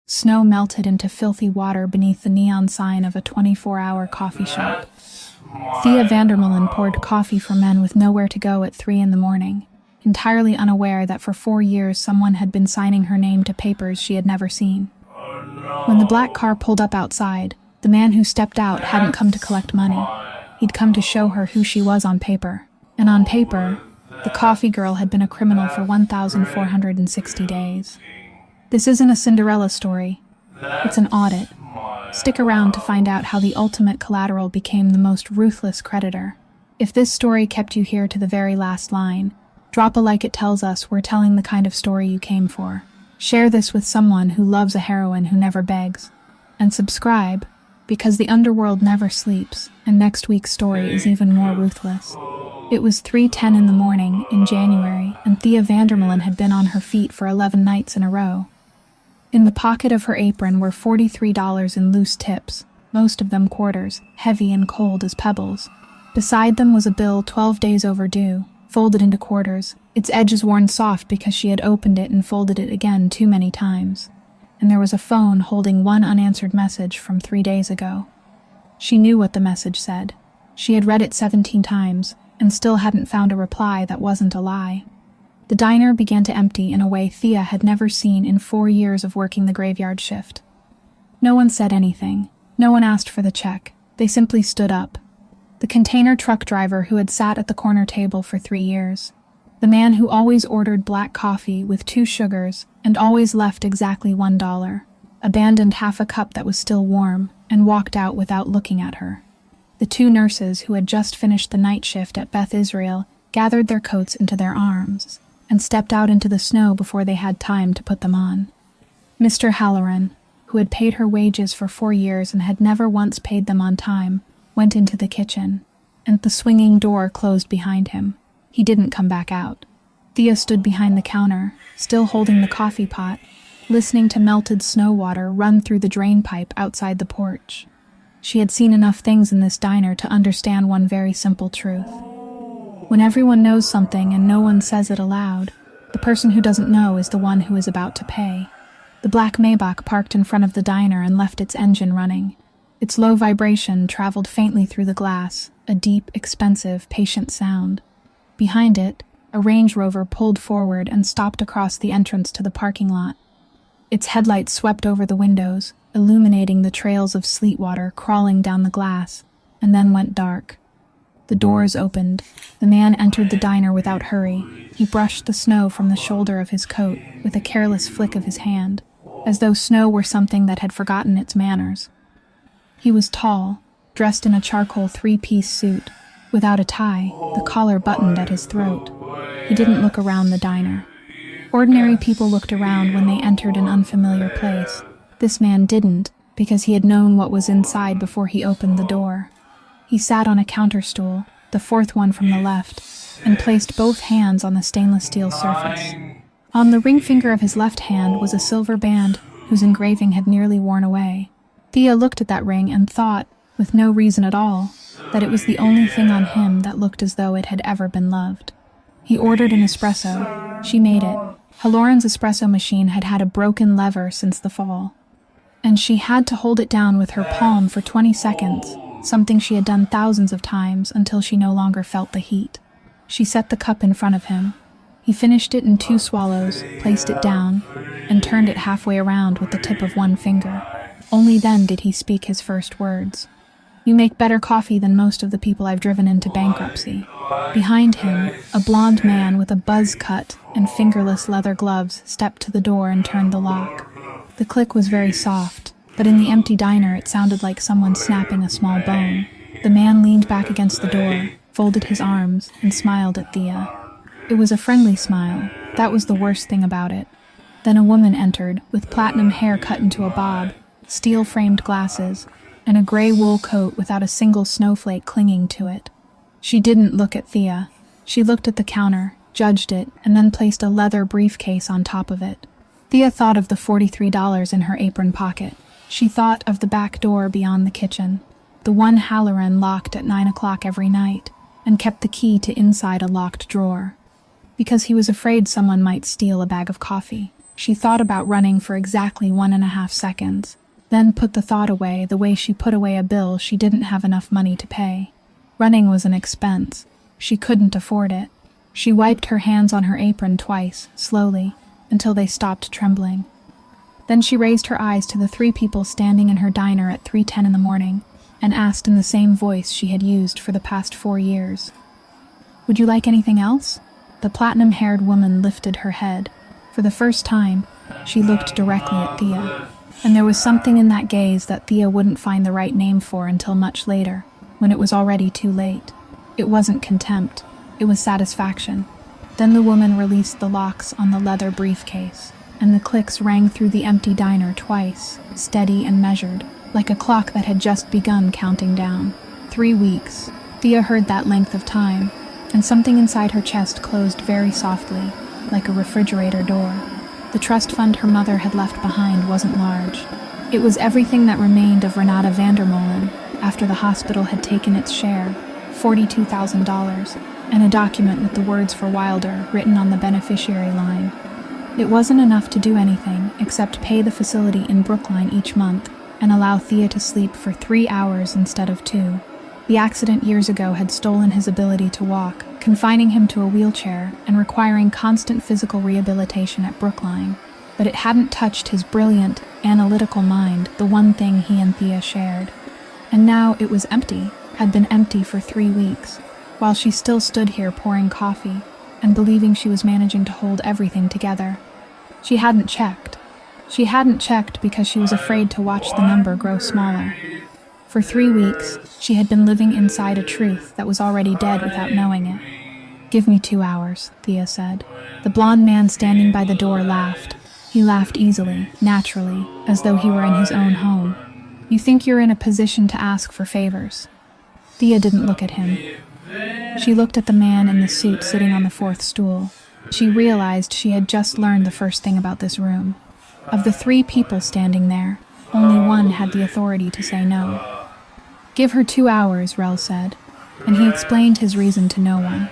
Snow melted into filthy water beneath the neon sign of a 24-hour coffee shop. Thea Vandermeulen poured coffee for men with nowhere to go at 3 in the morning, entirely unaware that for 4 years someone had been signing her name to papers she had never seen. When the black car pulled up outside, the man who stepped out hadn't come to collect money. He'd come to show her who she was on paper. And on paper, the coffee girl had been a criminal for 1,460 days. This isn't a Cinderella story. It's an audit. Stick around to find out how the ultimate collateral became the most ruthless creditor. If this story kept you here to the very last line, drop a like. It tells us we're telling the kind of story you came for. Share this with someone who loves a heroine who never begs. And subscribe, because the underworld never sleeps, and next week's story is even more ruthless. It was 3:10 in the morning in January, and Thea Vandermeulen had been on her feet for 11 nights in a row. In the pocket of her apron were $43 in loose tips, most of them quarters, heavy and cold as pebbles. Beside them was a bill 12 days overdue, folded into quarters, its edges worn soft because she had opened it and folded it again too many times. And there was a phone holding one unanswered message from 3 days ago. She knew what the message said. She had read it 17 times, and still hadn't found a reply that wasn't a lie. The diner began to empty in a way Thea had never seen in 4 years of working the graveyard shift. No one said anything. No one asked for the check. They simply stood up. The container truck driver who had sat at the corner table for 3 years. The man who always ordered black coffee with 2 sugars and always left exactly $1, abandoned half a cup that was still warm, and walked out without looking at her. The 2 nurses who had just finished the night shift at Beth Israel gathered their coats into their arms and stepped out into the snow before they had time to put them on. Mr. Halloran, who had paid her wages for 4 years and had never once paid them on time, went into the kitchen, and the swinging door closed behind him. He didn't come back out. Thea stood behind the counter, still holding the coffee pot, listening to melted snow water run through the drain pipe outside the porch. She had seen enough things in this diner to understand one very simple truth. When everyone knows something and no one says it aloud, the person who doesn't know is the one who is about to pay. The black Maybach parked in front of the diner and left its engine running. Its low vibration traveled faintly through the glass, a deep, expensive, patient sound. Behind it, a Range Rover pulled forward and stopped across the entrance to the parking lot. Its headlights swept over the windows, illuminating the trails of sleet water crawling down the glass, and then went dark. The doors opened. The man entered the diner without hurry. He brushed the snow from the shoulder of his coat with a careless flick of his hand, as though snow were something that had forgotten its manners. He was tall, dressed in a charcoal 3-piece suit, without a tie, the collar buttoned at his throat. He didn't look around the diner. Ordinary people looked around when they entered an unfamiliar place. This man didn't, because he had known what was inside before he opened the door. He sat on a counter stool, the 4th one from the left, and placed both hands on the stainless steel surface. On the ring finger of his left hand was a silver band whose engraving had nearly worn away. Thea looked at that ring and thought, with no reason at all, that it was the only thing on him that looked as though it had ever been loved. He ordered an espresso. She made it. Halloran's espresso machine had had a broken lever since the fall, and she had to hold it down with her palm for 20 seconds, something she had done thousands of times until she no longer felt the heat. She set the cup in front of him. He finished it in 2 swallows, placed it down, and turned it halfway around with the tip of one finger. Only then did he speak his first words. "You make better coffee than most of the people I've driven into bankruptcy." Behind him, a blond man with a buzz cut and fingerless leather gloves stepped to the door and turned the lock. The click was very soft, but in the empty diner it sounded like someone snapping a small bone. The man leaned back against the door, folded his arms, and smiled at Thea. It was a friendly smile. That was the worst thing about it. Then a woman entered, with platinum hair cut into a bob, steel-framed glasses, and a gray wool coat without a single snowflake clinging to it. She didn't look at Thea. She looked at the counter, judged it, and then placed a leather briefcase on top of it. Thea thought of the $43 in her apron pocket. She thought of the back door beyond the kitchen, the one Halloran locked at 9 o'clock every night, and kept the key to inside a locked drawer, because he was afraid someone might steal a bag of coffee. She thought about running for exactly 1.5 seconds, then put the thought away the way she put away a bill she didn't have enough money to pay. Running was an expense. She couldn't afford it. She wiped her hands on her apron twice, slowly, until they stopped trembling. Then she raised her eyes to the 3 people standing in her diner at 3:10 in the morning and asked in the same voice she had used for the past 4 years. "Would you like anything else?" The platinum-haired woman lifted her head. For the first time, she looked directly at Thea, and there was something in that gaze that Thea wouldn't find the right name for until much later, when it was already too late. It wasn't contempt, it was satisfaction. Then the woman released the locks on the leather briefcase, and the clicks rang through the empty diner twice, steady and measured, like a clock that had just begun counting down. 3 weeks. Thea heard that length of time, and something inside her chest closed very softly, like a refrigerator door. The trust fund her mother had left behind wasn't large. It was everything that remained of Renata Vandermolen after the hospital had taken its share, $42,000, and a document with the words for Wilder written on the beneficiary line. It wasn't enough to do anything except pay the facility in Brookline each month and allow Thea to sleep for 3 hours instead of 2. The accident years ago had stolen his ability to walk, confining him to a wheelchair and requiring constant physical rehabilitation at Brookline. But it hadn't touched his brilliant, analytical mind, the one thing he and Thea shared. And now it was empty, had been empty for 3 weeks, while she still stood here pouring coffee and believing she was managing to hold everything together. She hadn't checked. She hadn't checked because she was afraid to watch the number grow smaller. For 3 weeks, she had been living inside a truth that was already dead without knowing it. "Give me 2 hours," Thea said. The blonde man standing by the door laughed. He laughed easily, naturally, as though he were in his own home. "You think you're in a position to ask for favors?" Thea didn't look at him. She looked at the man in the suit sitting on the 4th stool. She realized she had just learned the first thing about this room. Of the 3 people standing there, only one had the authority to say no. "Give her 2 hours," Rel said, and he explained his reason to no one.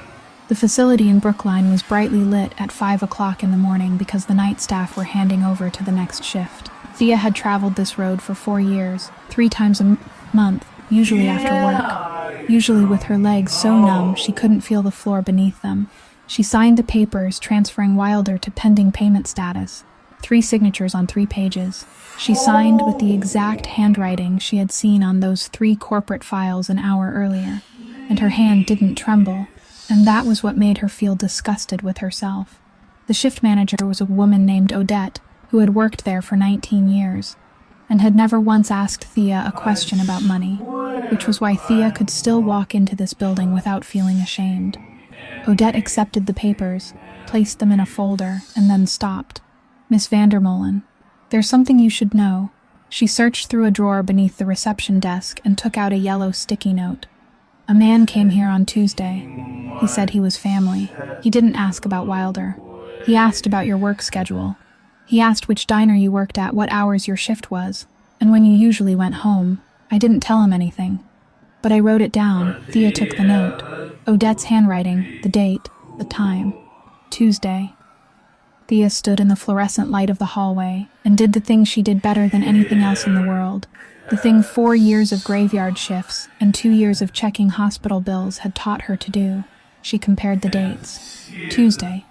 The facility in Brookline was brightly lit at 5 o'clock in the morning because the night staff were handing over to the next shift. Thea had traveled this road for 4 years, 3 times a month, usually after work, usually with her legs so numb she couldn't feel the floor beneath them. She signed the papers transferring Wilder to pending payment status, 3 signatures on 3 pages. She signed with the exact handwriting she had seen on those 3 corporate files an hour earlier, and her hand didn't tremble, and that was what made her feel disgusted with herself. The shift manager was a woman named Odette, who had worked there for 19 years, and had never once asked Thea a question about money, which was why Thea could still walk into this building without feeling ashamed. Odette accepted the papers, placed them in a folder, and then stopped. "Miss Vandermolen, there's something you should know." She searched through a drawer beneath the reception desk and took out a yellow sticky note. "A man came here on Tuesday. He said he was family. He didn't ask about Wilder. He asked about your work schedule. He asked which diner you worked at, what hours your shift was, and when you usually went home. I didn't tell him anything. But I wrote it down." Thea took the note. Odette's handwriting, the date, the time. Tuesday. Thea stood in the fluorescent light of the hallway and did the thing she did better than anything else in the world. The thing 4 years of graveyard shifts and 2 years of checking hospital bills had taught her to do. She compared the dates. Tuesday.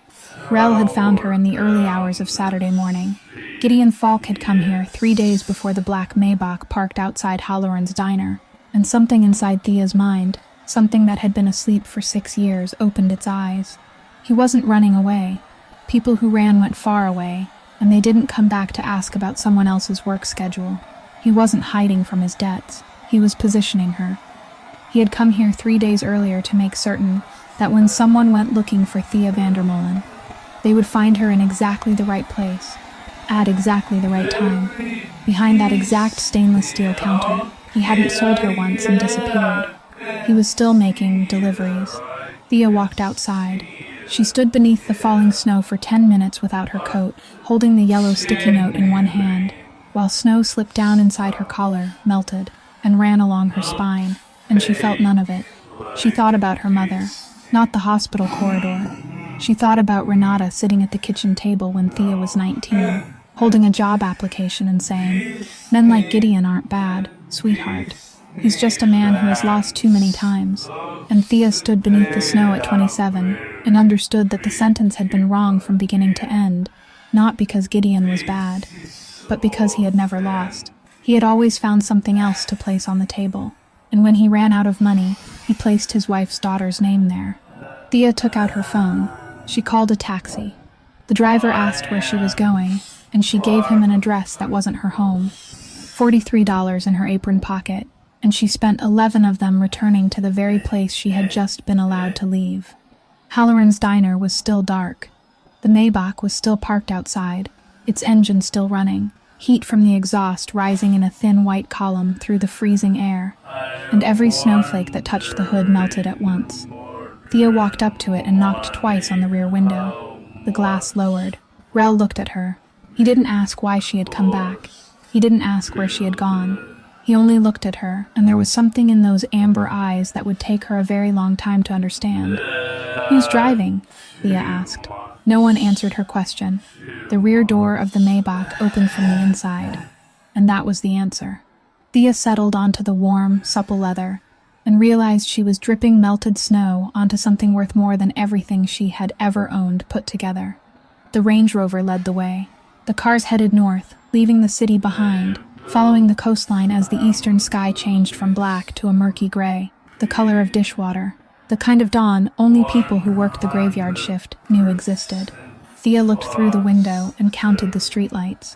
Rel had found her in the early hours of Saturday morning. Gideon Falk had come here 3 days before the black Maybach parked outside Halloran's diner, and something inside Thea's mind, something that had been asleep for 6 years, opened its eyes. He wasn't running away. People who ran went far away, and they didn't come back to ask about someone else's work schedule. He wasn't hiding from his debts. He was positioning her. He had come here 3 days earlier to make certain that when someone went looking for Thea Vandermolen, they would find her in exactly the right place, at exactly the right time, behind that exact stainless steel counter. He hadn't sold her once and disappeared. He was still making deliveries. Thea walked outside. She stood beneath the falling snow for 10 minutes without her coat, holding the yellow sticky note in one hand, while snow slipped down inside her collar, melted, and ran along her spine, and she felt none of it. She thought about her mother, not the hospital corridor, She thought about Renata sitting at the kitchen table when Thea was 19, holding a job application and saying, "Men like Gideon aren't bad, sweetheart. He's just a man who has lost too many times." And Thea stood beneath the snow at 27 and understood that the sentence had been wrong from beginning to end, not because Gideon was bad, but because he had never lost. He had always found something else to place on the table, and when he ran out of money, he placed his wife's daughter's name there. Thea took out her phone. She called a taxi. The driver asked where she was going, and she gave him an address that wasn't her home. $43 in her apron pocket, and she spent 11 of them returning to the very place she had just been allowed to leave. Halloran's diner was still dark. The Maybach was still parked outside, its engine still running, heat from the exhaust rising in a thin white column through the freezing air, and every snowflake that touched the hood melted at once. Thea walked up to it and knocked twice on the rear window. The glass lowered. Rel looked at her. He didn't ask why she had come back. He didn't ask where she had gone. He only looked at her, and there was something in those amber eyes that would take her a very long time to understand. "Who's driving?" Thea asked. No one answered her question. The rear door of the Maybach opened from the inside, and that was the answer. Thea settled onto the warm, supple leather, and realized she was dripping melted snow onto something worth more than everything she had ever owned put together. The Range Rover led the way. The cars headed north, leaving the city behind, following the coastline as the eastern sky changed from black to a murky gray, the color of dishwater, the kind of dawn only people who worked the graveyard shift knew existed. Thea looked through the window and counted the streetlights.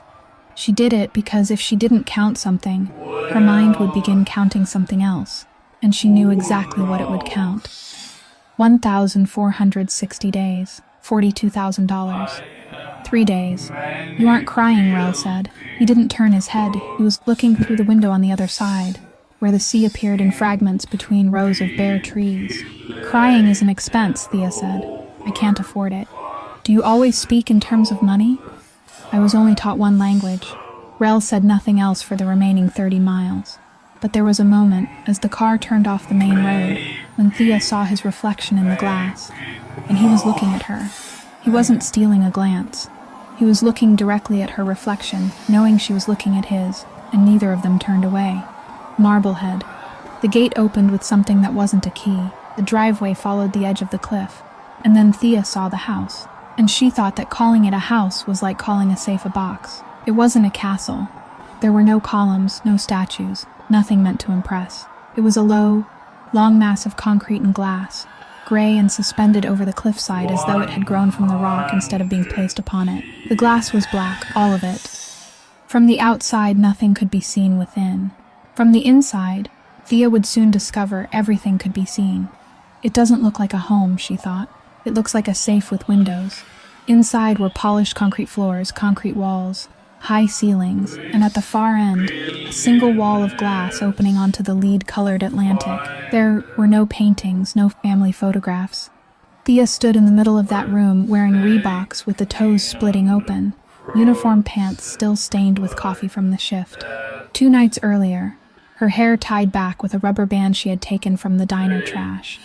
She did it because if she didn't count something, her mind would begin counting something else, and she knew exactly what it would count. 1,460 days, $42,000. 3 days. "You aren't crying," Rel said. He didn't turn his head. He was looking through the window on the other side, where the sea appeared in fragments between rows of bare trees. "Crying is an expense," Thea said. "I can't afford it." "Do you always speak in terms of money?" "I was only taught one language." Rel said nothing else for the remaining 30 miles. But there was a moment, as the car turned off the main road, when Thea saw his reflection in the glass, and he was looking at her. He wasn't stealing a glance. He was looking directly at her reflection, knowing she was looking at his, and neither of them turned away. Marblehead. The gate opened with something that wasn't a key. The driveway followed the edge of the cliff, and then Thea saw the house, and she thought that calling it a house was like calling a safe a box. It wasn't a castle. There were no columns, no statues, nothing meant to impress. It was a low, long mass of concrete and glass, gray and suspended over the cliffside as though it had grown from the rock instead of being placed upon it. The glass was black, all of it. From the outside, nothing could be seen within. From the inside, Thea would soon discover everything could be seen. It doesn't look like a home, she thought. It looks like a safe with windows. Inside were polished concrete floors, concrete walls, high ceilings, and at the far end, a single wall of glass opening onto the lead-colored Atlantic. There were no paintings, no family photographs. Thea stood in the middle of that room wearing Reeboks with the toes splitting open, uniform pants still stained with coffee from the shift. 2 nights earlier, her hair tied back with a rubber band she had taken from the diner trash,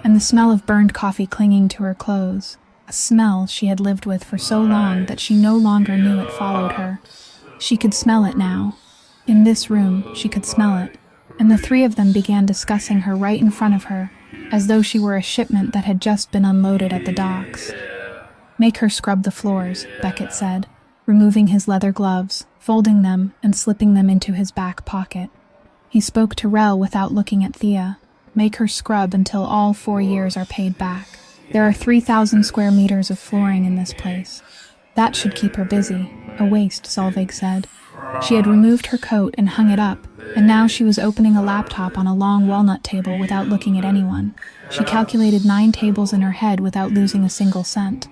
and the smell of burned coffee clinging to her clothes. A smell she had lived with for so long that she no longer knew it followed her. She could smell it now. In this room, she could smell it, and the 3 of them began discussing her right in front of her, as though she were a shipment that had just been unloaded at the docks. "Make her scrub the floors," Beckett said, removing his leather gloves, folding them, and slipping them into his back pocket. He spoke to Rel without looking at Thea. "Make her scrub until all 4 years are paid back. There are 3,000 square meters of flooring in this place. That should keep her busy." "A waste," Solveig said. She had removed her coat and hung it up, and now she was opening a laptop on a long walnut table without looking at anyone. She calculated 9 tables in her head without losing a single cent.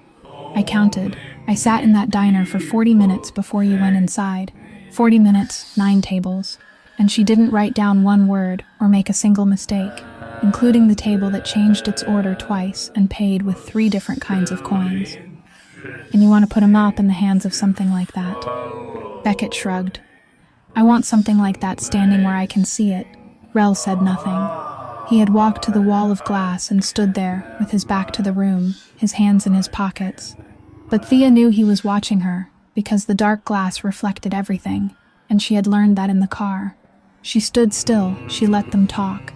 "I counted. I sat in that diner for 40 minutes before you went inside. 40 minutes, 9 tables. And she didn't write down one word or make a single mistake, including the table that changed its order twice and paid with 3 different kinds of coins. And you want to put a mop in the hands of something like that?" Beckett shrugged. "I want something like that standing where I can see it." Rel said nothing. He had walked to the wall of glass and stood there, with his back to the room, his hands in his pockets. But Thea knew he was watching her, because the dark glass reflected everything, and she had learned that in the car. She stood still, she let them talk.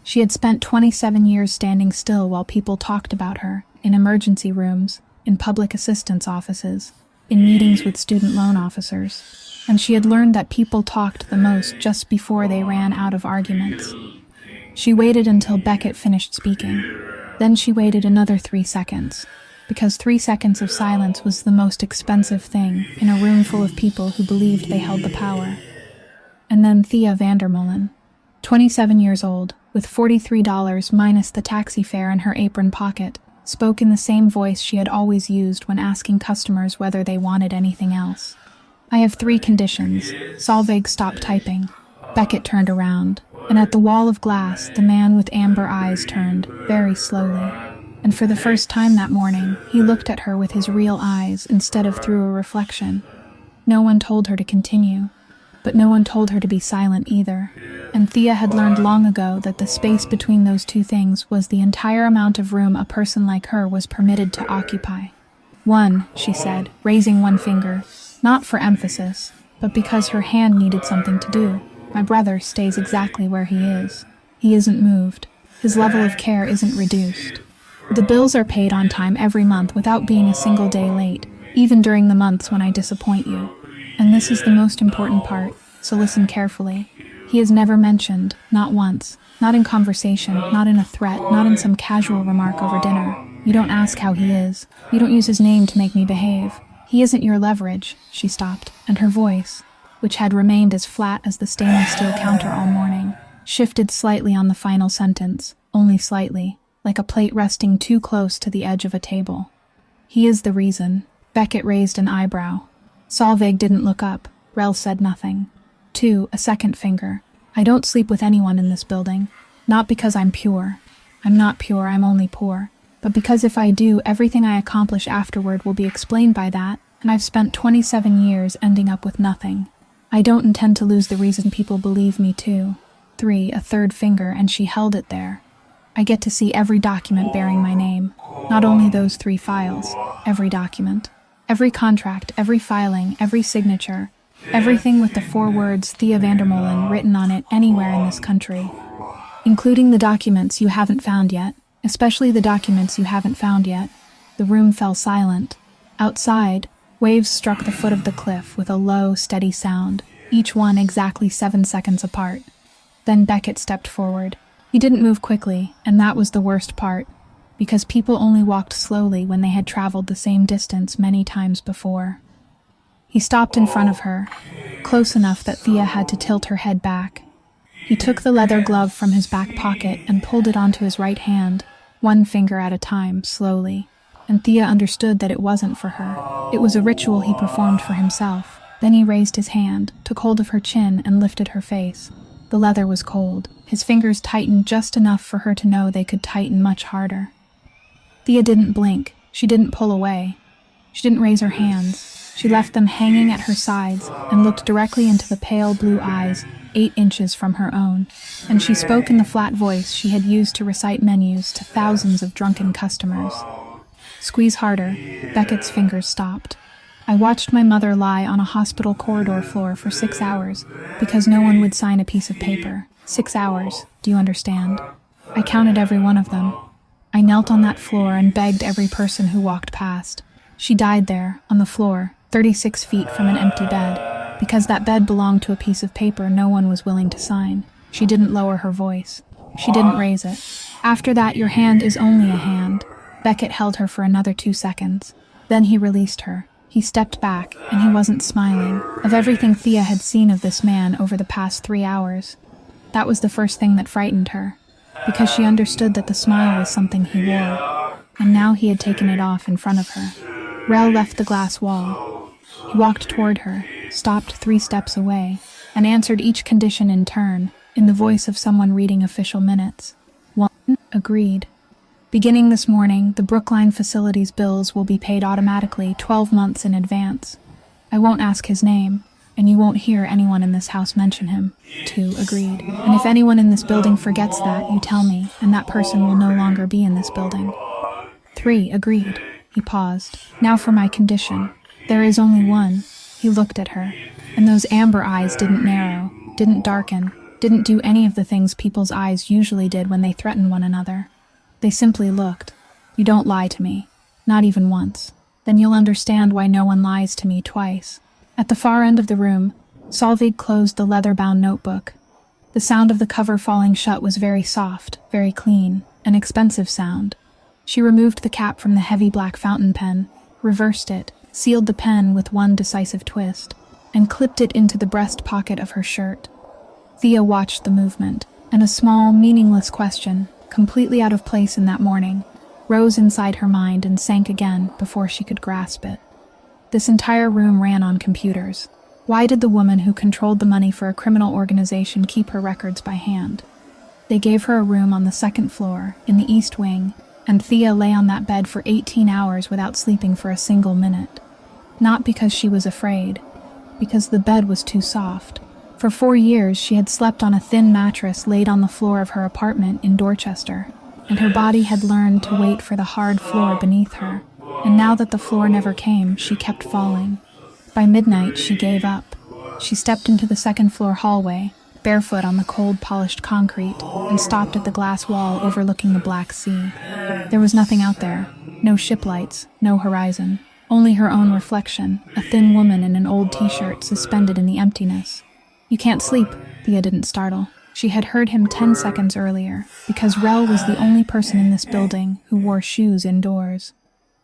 She had spent 27 years standing still while people talked about her, in emergency rooms, in public assistance offices, in meetings with student loan officers, and she had learned that people talked the most just before they ran out of arguments. She waited until Beckett finished speaking. Then she waited another 3 seconds, because 3 seconds of silence was the most expensive thing in a room full of people who believed they held the power. And then Thea Vandermeulen, 27 years old, with $43 minus the taxi fare in her apron pocket, spoke in the same voice she had always used when asking customers whether they wanted anything else. "I have 3 conditions." Solveig stopped typing. Beckett turned around, and at the wall of glass, the man with amber eyes turned, very slowly. And for the first time that morning, he looked at her with his real eyes instead of through a reflection. No one told her to continue, but no one told her to be silent either. And Thea had learned long ago that the space between those two things was the entire amount of room a person like her was permitted to occupy. "1," she said, raising one finger, not for emphasis, but because her hand needed something to do. "My brother stays exactly where he is. He isn't moved. His level of care isn't reduced. The bills are paid on time every month without being a single day late, even during the months when I disappoint you. And this is the most important part, so listen carefully. He is never mentioned, not once, not in conversation, not in a threat, not in some casual remark over dinner. You don't ask how he is. You don't use his name to make me behave. He isn't your leverage." She stopped, and her voice, which had remained as flat as the stainless steel counter all morning, shifted slightly on the final sentence, only slightly, like a plate resting too close to the edge of a table. "He is the reason." Beckett raised an eyebrow. Solveig didn't look up. Rel said nothing. 2, a second finger. "I don't sleep with anyone in this building. Not because I'm pure. I'm not pure, I'm only poor. But because if I do, everything I accomplish afterward will be explained by that, and I've spent 27 years ending up with nothing. I don't intend to lose the reason people believe me too." 3, a third finger, and she held it there. "I get to see every document bearing my name. Not only those 3 files, every document. Every contract, every filing, every signature, everything with the 4 words Thea Vandermeulen written on it anywhere in this country. Including the documents you haven't found yet, especially the documents you haven't found yet." The room fell silent. Outside, waves struck the foot of the cliff with a low, steady sound, each one exactly 7 seconds apart. Then Beckett stepped forward. He didn't move quickly, and that was the worst part, because people only walked slowly when they had traveled the same distance many times before. He stopped in front of her, close enough that Thea had to tilt her head back. He took the leather glove from his back pocket and pulled it onto his right hand, 1 finger at a time, slowly. And Thea understood that it wasn't for her. It was a ritual he performed for himself. Then he raised his hand, took hold of her chin, and lifted her face. The leather was cold. His fingers tightened just enough for her to know they could tighten much harder. Thea didn't blink. She didn't pull away. She didn't raise her hands. She left them hanging at her sides and looked directly into the pale blue eyes, 8 inches from her own. And she spoke in the flat voice she had used to recite menus to thousands of drunken customers. "Squeeze harder." Beckett's fingers stopped. "I watched my mother lie on a hospital corridor floor for 6 hours because no one would sign a piece of paper. 6 hours, do you understand? I counted every one of them. I knelt on that floor and begged every person who walked past. She died there, on the floor, 36 feet from an empty bed, because that bed belonged to a piece of paper no one was willing to sign." She didn't lower her voice. She didn't raise it. "After that, your hand is only a hand." Beckett held her for another 2 seconds. Then he released her. He stepped back, and he wasn't smiling. Of everything Thea had seen of this man over the past 3 hours, that was the first thing that frightened her, because she understood that the smile was something he wore, and now he had taken it off in front of her. Rel left the glass wall. He walked toward her, stopped 3 steps away, and answered each condition in turn, in the voice of someone reading official minutes. 1, agreed. Beginning this morning, the Brookline facility's bills will be paid automatically 12 months in advance. I won't ask his name. and you won't hear anyone in this house mention him. 2 agreed. And if anyone in this building forgets that, you tell me, and that person will no longer be in this building. 3 agreed. He paused. Now for my condition. There is only one. He looked at her, and those amber eyes didn't narrow, didn't darken, didn't do any of the things people's eyes usually did when they threaten one another. They simply looked. You don't lie to me. Not even once. Then you'll understand why no one lies to me twice. At the far end of the room, Solveig closed the leather-bound notebook. The sound of the cover falling shut was very soft, very clean, an expensive sound. She removed the cap from the heavy black fountain pen, reversed it, sealed the pen with one decisive twist, and clipped it into the breast pocket of her shirt. Thea watched the movement, and a small, meaningless question, completely out of place in that morning, rose inside her mind and sank again before she could grasp it. This entire room ran on computers. Why did the woman who controlled the money for a criminal organization keep her records by hand? They gave her a room on the second floor, in the East Wing, and Thea lay on that bed for 18 hours without sleeping for a single minute. Not because she was afraid, because the bed was too soft. For 4 years, she had slept on a thin mattress laid on the floor of her apartment in Dorchester, and her body had learned to wait for the hard floor beneath her. And now that the floor never came, she kept falling. By midnight, she gave up. She stepped into the second-floor hallway, barefoot on the cold, polished concrete, and stopped at the glass wall overlooking the Black Sea. There was nothing out there. No ship lights, no horizon. Only her own reflection, a thin woman in an old t-shirt suspended in the emptiness. You can't sleep, Thea didn't startle. She had heard him 10 seconds earlier, because Rel was the only person in this building who wore shoes indoors.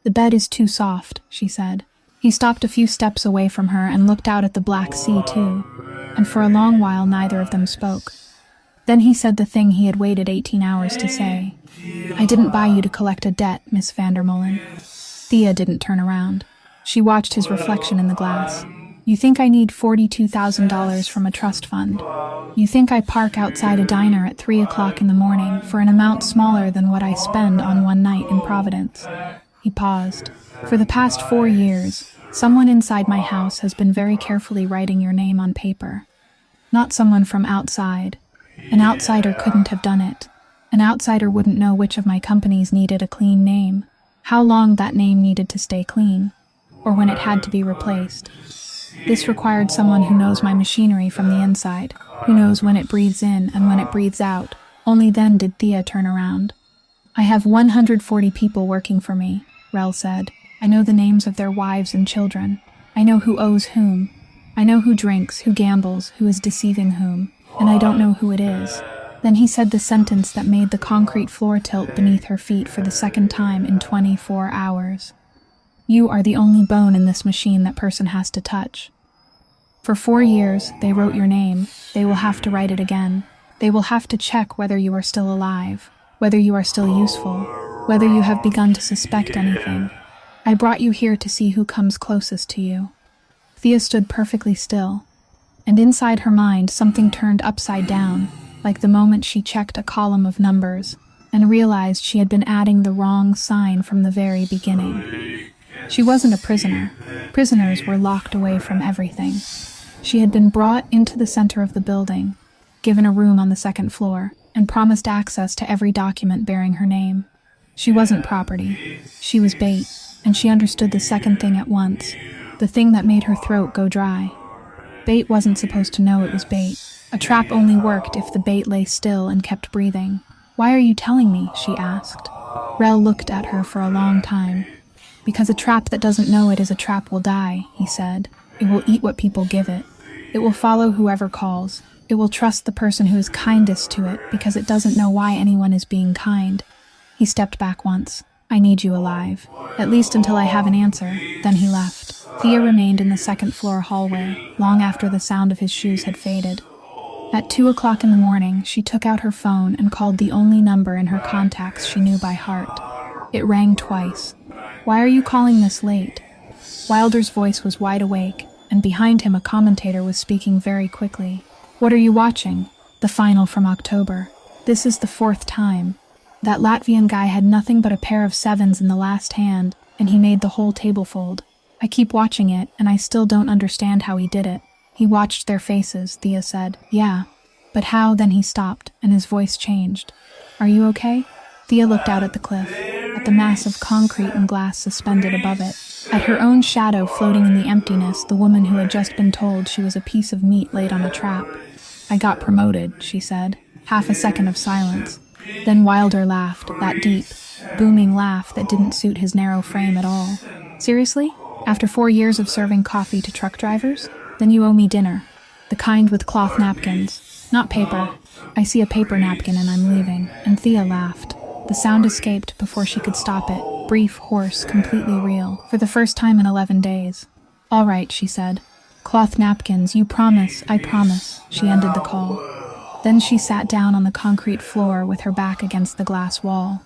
The bed is too soft, she said. He stopped a few steps away from her and looked out at the Black Sea too, and for a long while neither of them spoke. Then he said the thing he had waited 18 hours to say. I didn't buy you to collect a debt, Miss Vandermeulen. Thea didn't turn around. She watched his reflection in the glass. You think I need $42,000 from a trust fund. You think I park outside a diner at 3 o'clock in the morning for an amount smaller than what I spend on one night in Providence. He paused. For the past 4 years, someone inside my house has been very carefully writing your name on paper. Not someone from outside. An outsider couldn't have done it. An outsider wouldn't know which of my companies needed a clean name, how long that name needed to stay clean, or when it had to be replaced. This required someone who knows my machinery from the inside, who knows when it breathes in and when it breathes out. Only then did Thea turn around. I have 140 people working for me, Rel said. I know the names of their wives and children. I know who owes whom. I know who drinks, who gambles, who is deceiving whom, and I don't know who it is. Then he said the sentence that made the concrete floor tilt beneath her feet for the second time in 24 hours. You are the only bone in this machine that person has to touch. For 4 years, they wrote your name. They will have to write it again. They will have to check whether you are still alive, whether you are still useful, whether you have begun to suspect anything. I brought you here to see who comes closest to you. Thea stood perfectly still, and inside her mind something turned upside down, like the moment she checked a column of numbers, and realized she had been adding the wrong sign from the very beginning. She wasn't a prisoner. Prisoners were locked away from everything. She had been brought into the center of the building, given a room on the second floor, and promised access to every document bearing her name. She wasn't property. She was bait, and she understood the second thing at once, the thing that made her throat go dry. Bait wasn't supposed to know it was bait. A trap only worked if the bait lay still and kept breathing. Why are you telling me? She asked. Rel looked at her for a long time. Because a trap that doesn't know it is a trap will die, he said. It will eat what people give it. It will follow whoever calls. It will trust the person who is kindest to it because it doesn't know why anyone is being kind. He stepped back once. I need you alive. At least until I have an answer. Then he left. Thea remained in the second-floor hallway, long after the sound of his shoes had faded. At 2 o'clock in the morning, she took out her phone and called the only number in her contacts she knew by heart. It rang twice. Why are you calling this late? Wilder's voice was wide awake, and behind him a commentator was speaking very quickly. What are you watching? The final from October. This is the 4th time. That Latvian guy had nothing but a pair of 7s in the last hand, and he made the whole table fold. I keep watching it, and I still don't understand how he did it. He watched their faces, Thea said. Yeah. But how? Then he stopped, and his voice changed. Are you okay? Thea looked out at the cliff, at the mass of concrete and glass suspended above it, at her own shadow floating in the emptiness, the woman who had just been told she was a piece of meat laid on a trap. I got promoted, she said. Half a second of silence. Then Wilder laughed, that deep, booming laugh that didn't suit his narrow frame at all. Seriously? After 4 years of serving coffee to truck drivers? Then you owe me dinner. The kind with cloth napkins. Not paper. I see a paper napkin and I'm leaving. And Thea laughed. The sound escaped before she could stop it. Brief, hoarse, completely real. For the first time in 11 days. All right, she said. Cloth napkins, you promise, I promise. She ended the call. Then she sat down on the concrete floor with her back against the glass wall.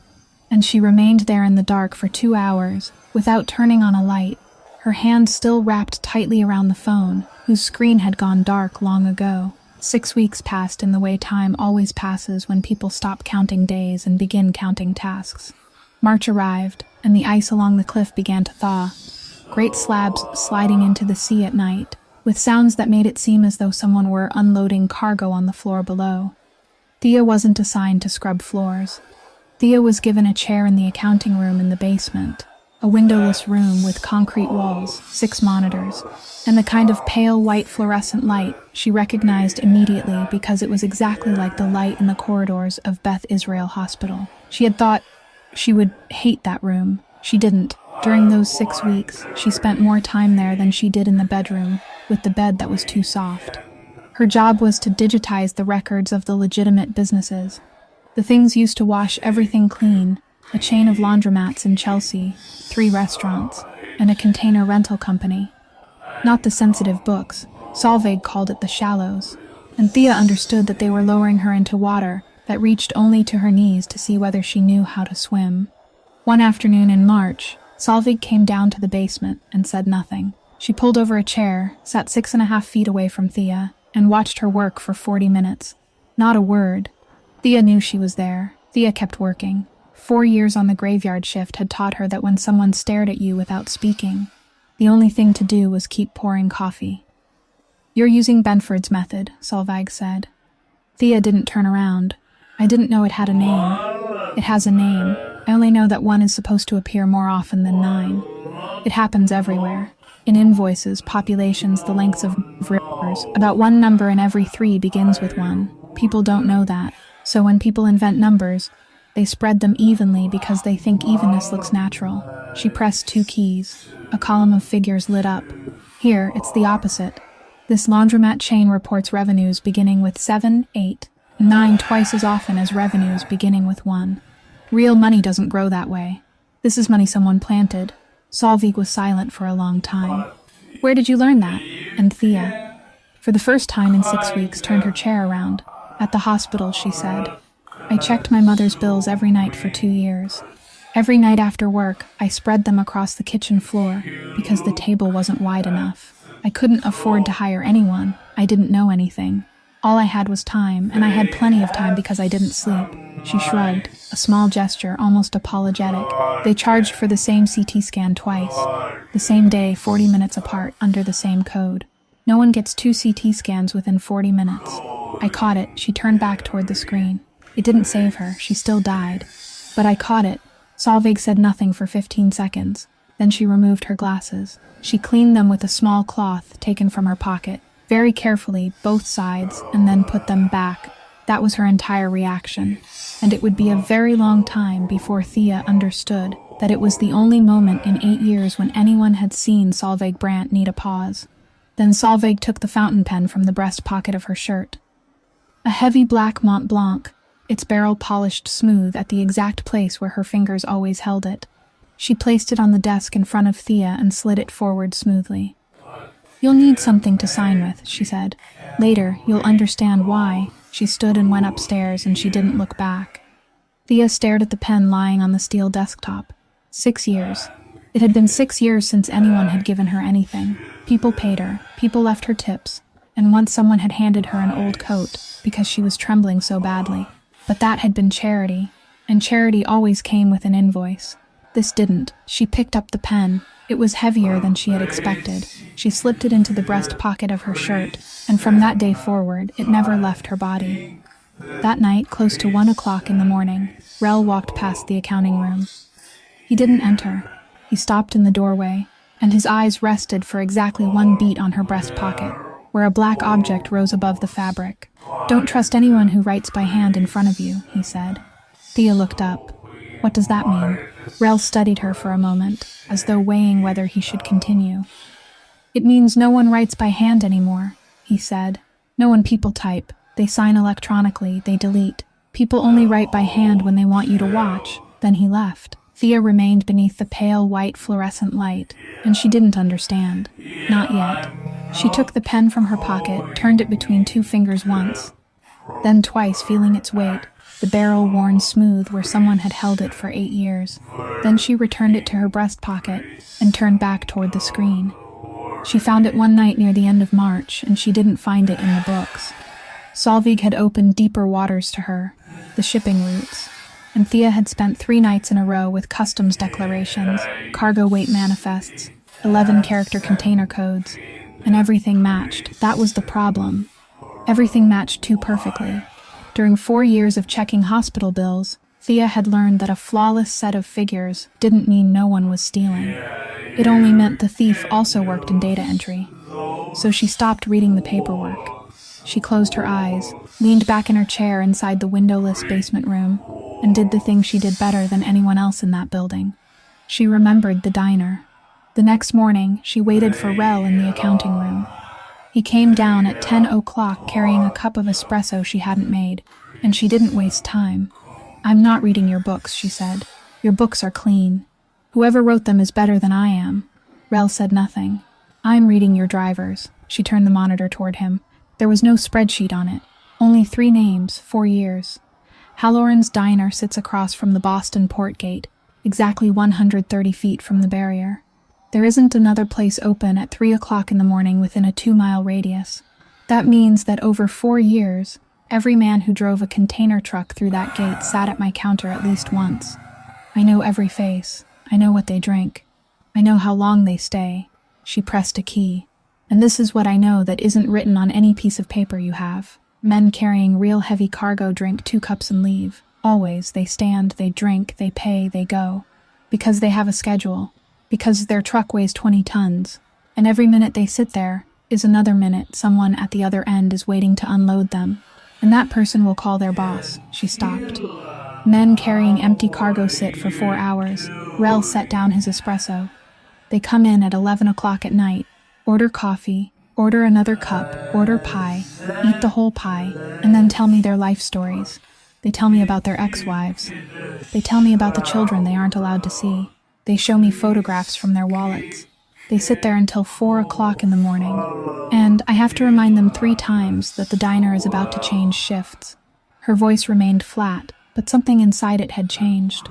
And she remained there in the dark for 2 hours, without turning on a light, her hand still wrapped tightly around the phone, whose screen had gone dark long ago. 6 weeks passed in the way time always passes when people stop counting days and begin counting tasks. March arrived, and the ice along the cliff began to thaw, great slabs sliding into the sea at night, with sounds that made it seem as though someone were unloading cargo on the floor below. Thea wasn't assigned to scrub floors. Thea was given a chair in the accounting room in the basement, a windowless room with concrete walls, 6 monitors, and the kind of pale white fluorescent light she recognized immediately because it was exactly like the light in the corridors of Beth Israel Hospital. She had thought she would hate that room. She didn't. During those 6 weeks, she spent more time there than she did in the bedroom, with the bed that was too soft. Her job was to digitize the records of the legitimate businesses. The things used to wash everything clean, a chain of laundromats in Chelsea, 3 restaurants, and a container rental company. Not the sensitive books. Solveig called it the shallows. And Thea understood that they were lowering her into water that reached only to her knees to see whether she knew how to swim. One afternoon in March, Solveig came down to the basement and said nothing. She pulled over a chair, sat 6.5 feet away from Thea, and watched her work for 40 minutes. Not a word. Thea knew she was there. Thea kept working. 4 years on the graveyard shift had taught her that when someone stared at you without speaking, the only thing to do was keep pouring coffee. You're using Benford's method, Solveig said. Thea didn't turn around. I didn't know it had a name. It has a name. I only know that 1 is supposed to appear more often than 9. It happens everywhere. In invoices, populations, the lengths of rivers, about 1 number in every 3 begins with 1. People don't know that. So when people invent numbers, they spread them evenly because they think evenness looks natural. She pressed 2 keys. A column of figures lit up. Here, it's the opposite. This laundromat chain reports revenues beginning with 7, 8, and 9 twice as often as revenues beginning with 1. Real money doesn't grow that way. This is money someone planted. Solveig was silent for a long time. Where did you learn that? And Thea, for the first time in 6 weeks, turned her chair around. At the hospital, she said. I checked my mother's bills every night for 2 years. Every night after work, I spread them across the kitchen floor because the table wasn't wide enough. I couldn't afford to hire anyone. I didn't know anything. All I had was time, and I had plenty of time because I didn't sleep. She shrugged, a small gesture, almost apologetic. They charged for the same CT scan twice. The same day, 40 minutes apart, under the same code. No one gets 2 CT scans within 40 minutes. I caught it. She turned back toward the screen. It didn't save her. She still died. But I caught it. Solveig said nothing for 15 seconds. Then she removed her glasses. She cleaned them with a small cloth taken from her pocket, very carefully, both sides, and then put them back. That was her entire reaction. And it would be a very long time before Thea understood that it was the only moment in 8 years when anyone had seen Solveig Brandt need a pause. Then Solveig took the fountain pen from the breast pocket of her shirt. A heavy black Mont Blanc, its barrel polished smooth at the exact place where her fingers always held it. She placed it on the desk in front of Thea and slid it forward smoothly. You'll need something to sign with, she said. Later, you'll understand why. She stood and went upstairs, and she didn't look back. Thea stared at the pen lying on the steel desktop. 6 years. It had been 6 years since anyone had given her anything. People paid her, people left her tips, and once someone had handed her an old coat because she was trembling so badly. But that had been charity, and charity always came with an invoice. This didn't. She picked up the pen, It was heavier than she had expected. She slipped it into the breast pocket of her shirt, and from that day forward, it never left her body. That night, close to 1 o'clock in the morning, Rel walked past the accounting room. He didn't enter. He stopped in the doorway, and his eyes rested for exactly 1 beat on her breast pocket, where a black object rose above the fabric. "Don't trust anyone who writes by hand in front of you," he said. Thea looked up. "What does that mean?" Rel studied her for a moment, as though weighing whether he should continue. "It means no one writes by hand anymore," he said. "No one people type. They sign electronically, they delete. People only write by hand when they want you to watch." Then he left. Thea remained beneath the pale white fluorescent light, and she didn't understand. Not yet. She took the pen from her pocket, turned it between 2 fingers once, then twice, feeling its weight, the barrel worn smooth where someone had held it for 8 years. Then she returned it to her breast pocket and turned back toward the screen. She found it one night near the end of March, and she didn't find it in the books. Solveig had opened deeper waters to her, the shipping routes, and Thea had spent 3 nights in a row with customs declarations, cargo weight manifests, 11-character container codes, and everything matched. That was the problem. Everything matched too perfectly. During 4 years of checking hospital bills, Thea had learned that a flawless set of figures didn't mean no one was stealing. It only meant the thief also worked in data entry. So she stopped reading the paperwork. She closed her eyes, leaned back in her chair inside the windowless basement room, and did the thing she did better than anyone else in that building. She remembered the diner. The next morning, she waited for Rel in the accounting room. He came down at 10 o'clock carrying a cup of espresso she hadn't made, and she didn't waste time. "I'm not reading your books," she said. "Your books are clean. Whoever wrote them is better than I am." Rel said nothing. "I'm reading your drivers." She turned the monitor toward him. There was no spreadsheet on it. Only 3 names, 4 years. Halloran's Diner sits across from the Boston Port Gate, exactly 130 feet from the barrier. There isn't another place open at 3 o'clock in the morning within a 2-mile radius. That means that over 4 years, every man who drove a container truck through that gate sat at my counter at least once. I know every face. I know what they drink. I know how long they stay. She pressed a key. "And this is what I know that isn't written on any piece of paper you have. Men carrying real heavy cargo drink 2 cups and leave. Always. They stand, they drink, they pay, they go. Because they have a schedule. Because their truck weighs 20 tons. And every minute they sit there is another minute someone at the other end is waiting to unload them. And that person will call their boss." She stopped. "Men carrying empty cargo sit for 4 hours. Rel set down his espresso. They come in at 11 o'clock at night, order coffee, order another cup, order pie, eat the whole pie, and then tell me their life stories. They tell me about their ex-wives. They tell me about the children they aren't allowed to see. They show me photographs from their wallets. They sit there until 4 o'clock in the morning. And I have to remind them 3 times that the diner is about to change shifts." Her voice remained flat, but something inside it had changed.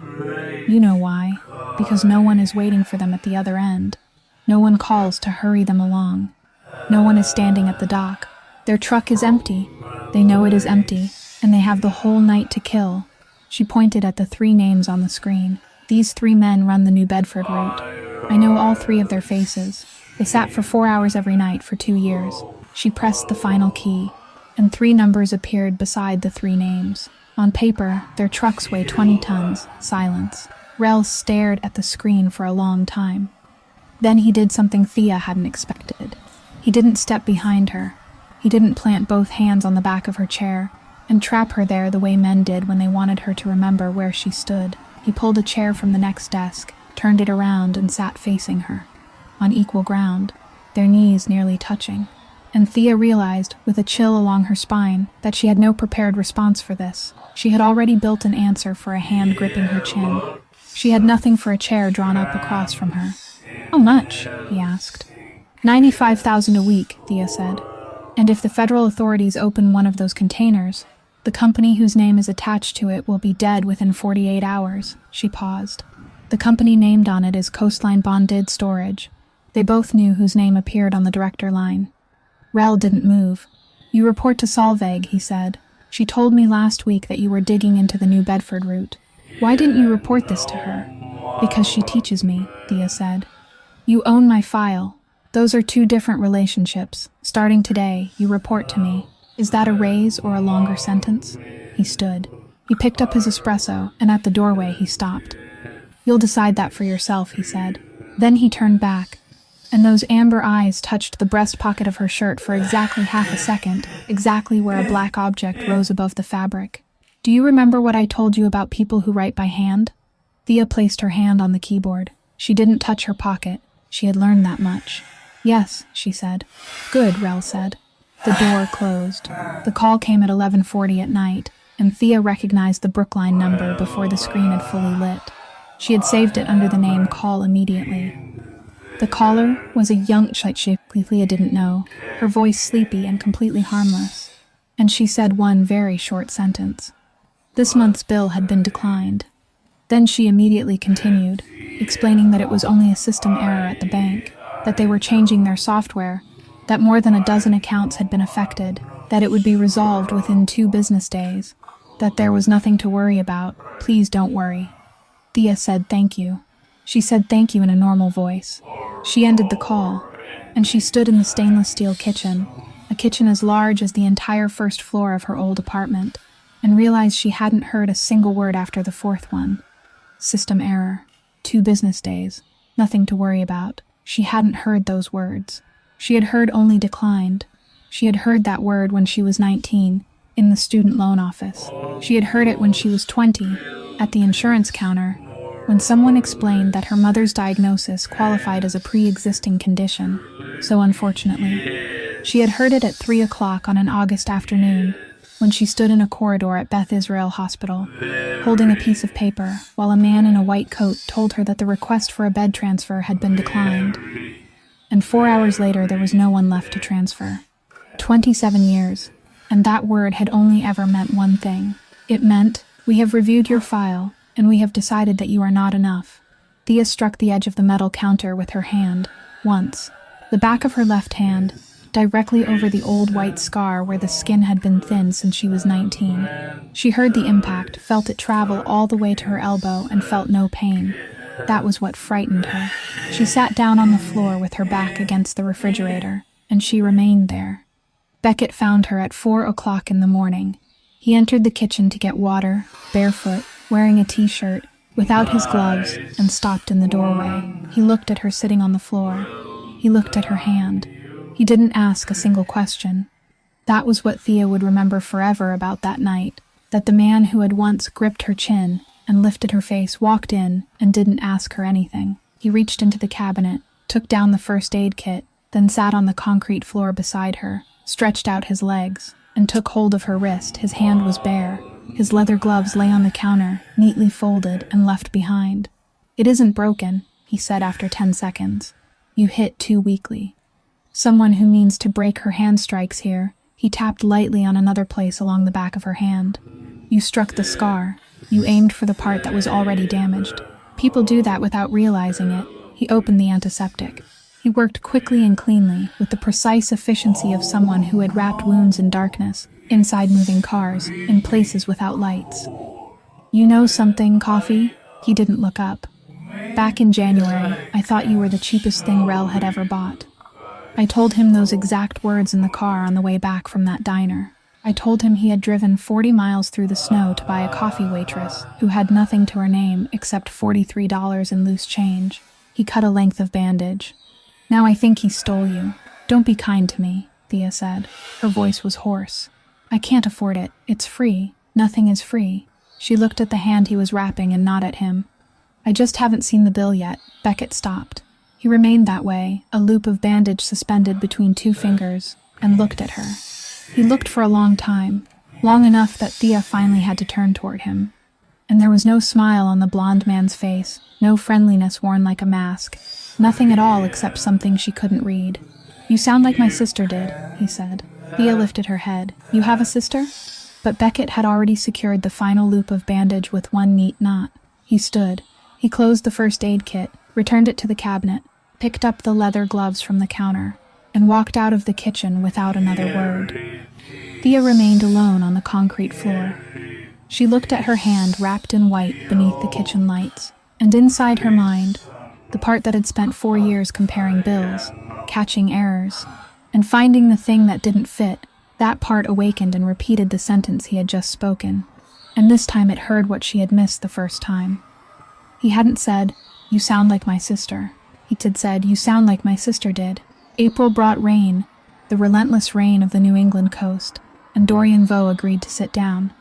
"You know why. Because no one is waiting for them at the other end. No one calls to hurry them along. No one is standing at the dock. Their truck is empty. They know it is empty, and they have the whole night to kill." She pointed at the 3 names on the screen. "These 3 men run the New Bedford route. I know all 3 of their faces. They sat for 4 hours every night for 2 years. She pressed the final key, and 3 numbers appeared beside the 3 names. On paper, their trucks weigh 20 tons. Silence. Rel stared at the screen for a long time. Then he did something Thea hadn't expected. He didn't step behind her. He didn't plant both hands on the back of her chair and trap her there the way men did when they wanted her to remember where she stood. He pulled a chair from the next desk, turned it around, and sat facing her, on equal ground, their knees nearly touching. And Thea realized, with a chill along her spine, that she had no prepared response for this. She had already built an answer for a hand gripping her chin. She had nothing for a chair drawn up across from her. "How much?" he asked. $95,000 a week, Thea said. "And if the federal authorities open one of those containers, the company whose name is attached to it will be dead within 48 hours. She paused. "The company named on it is Coastline Bonded Storage." They both knew whose name appeared on the director line. Rel didn't move. "You report to Solveig," he said. "She told me last week that you were digging into the New Bedford route. Why didn't you report this to her?" "Because she teaches me," Thea said. You own my file. Those are two different relationships. Starting today, you report to me. Is that a raise or a longer sentence? He stood. He picked up his espresso, and at the doorway he stopped. You'll decide that for yourself, he said. Then he turned back, and those amber eyes touched the breast pocket of her shirt for exactly half a second, exactly where a black object rose above the fabric. Do you remember what I told you about people who write by hand? Thea placed her hand on the keyboard. She didn't touch her pocket. She had learned that much. Yes, she said. Good, Rel said. The door closed. The call came at 11:40 at night, and Thea recognized the Brookline number before the screen had fully lit. She had saved it under the name Call Immediately. The caller was a young Thea didn't know, her voice sleepy and completely harmless. And she said one very short sentence. This month's bill had been declined. Then she immediately continued, explaining that it was only a system error at the bank, that they were changing their software, that more than a dozen accounts had been affected, that it would be resolved within 2 business days, that there was nothing to worry about. Please don't worry. Thea said thank you. She said thank you in a normal voice. She ended the call, and she stood in the stainless steel kitchen, a kitchen as large as the entire first floor of her old apartment, and realized she hadn't heard a single word after the 4th one. System error. 2 business days. Nothing to worry about. She hadn't heard those words. She had heard only declined. She had heard that word when she was 19, in the student loan office. She had heard it when she was 20, at the insurance counter, when someone explained that her mother's diagnosis qualified as a pre-existing condition. So unfortunately, she had heard it at 3 o'clock on an August afternoon, when she stood in a corridor at Beth Israel Hospital, holding a piece of paper, while a man in a white coat told her that the request for a bed transfer had been declined. And 4 hours later, there was no one left to transfer. 27 years, and that word had only ever meant one thing. It meant, we have reviewed your file, and we have decided that you are not enough. Thea struck the edge of the metal counter with her hand, once. The back of her left hand, directly over the old white scar where the skin had been thin since she was 19. She heard the impact, felt it travel all the way to her elbow, and felt no pain. That was what frightened her. She sat down on the floor with her back against the refrigerator, and she remained there. Beckett found her at 4 o'clock in the morning. He entered the kitchen to get water, barefoot, wearing a t-shirt, without his gloves, and stopped in the doorway. He looked at her sitting on the floor. He looked at her hand. He didn't ask a single question. That was what Thea would remember forever about that night, that the man who had once gripped her chin and lifted her face walked in and didn't ask her anything. He reached into the cabinet, took down the first aid kit, then sat on the concrete floor beside her, stretched out his legs, and took hold of her wrist. His hand was bare. His leather gloves lay on the counter, neatly folded and left behind. It isn't broken, he said after 10 seconds. You hit too weakly. Someone who means to break her hand strikes here. He tapped lightly on another place along the back of her hand. You struck the scar. You aimed for the part that was already damaged. People do that without realizing it. He opened the antiseptic. He worked quickly and cleanly, with the precise efficiency of someone who had wrapped wounds in darkness, inside moving cars, in places without lights. You know something, Coffee? He didn't look up. Back in January, I thought you were the cheapest thing Rel had ever bought. I told him those exact words in the car on the way back from that diner. I told him he had driven 40 miles through the snow to buy a coffee waitress who had nothing to her name except $43 in loose change. He cut a length of bandage. Now I think he stole you. Don't be kind to me, Thea said. Her voice was hoarse. I can't afford it. It's free. Nothing is free. She looked at the hand he was wrapping and not at him. I just haven't seen the bill yet. Beckett stopped. He remained that way, a loop of bandage suspended between 2 fingers, and looked at her. He looked for a long time, long enough that Thea finally had to turn toward him. And there was no smile on the blonde man's face, no friendliness worn like a mask, nothing at all except something she couldn't read. You sound like my sister did, he said. Thea lifted her head. You have a sister? But Beckett had already secured the final loop of bandage with one neat knot. He stood. He closed the first aid kit, returned it to the cabinet, picked up the leather gloves from the counter, and walked out of the kitchen without another word. Thea remained alone on the concrete floor. She looked at her hand wrapped in white beneath the kitchen lights, and inside her mind, the part that had spent 4 years comparing bills, catching errors, and finding the thing that didn't fit. That part awakened and repeated the sentence he had just spoken, and this time it heard what she had missed the first time. He hadn't said, "You sound like my sister." He'd said, "You sound like my sister did." April brought rain, the relentless rain of the New England coast, and Dorian Vaux agreed to sit down.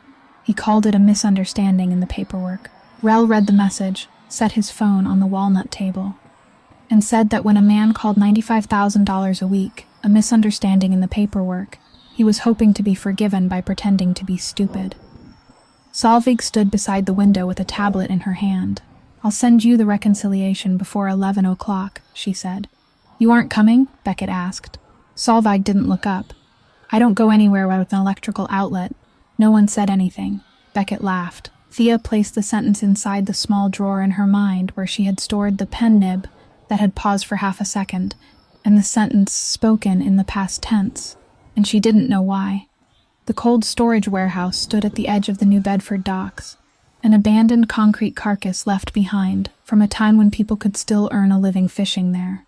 He called it a misunderstanding in the paperwork. Rel read the message, set his phone on the walnut table, and said that when a man called $95,000 a week, a misunderstanding in the paperwork, he was hoping to be forgiven by pretending to be stupid. Solveig stood beside the window with a tablet in her hand. "I'll send you the reconciliation before 11 o'clock, she said. "You aren't coming?" Beckett asked. Solveig didn't look up. "I don't go anywhere with an electrical outlet." No one said anything. Beckett laughed. Thea placed the sentence inside the small drawer in her mind where she had stored the pen nib that had paused for half a second, and the sentence spoken in the past tense, and she didn't know why. The cold storage warehouse stood at the edge of the New Bedford docks, an abandoned concrete carcass left behind from a time when people could still earn a living fishing there.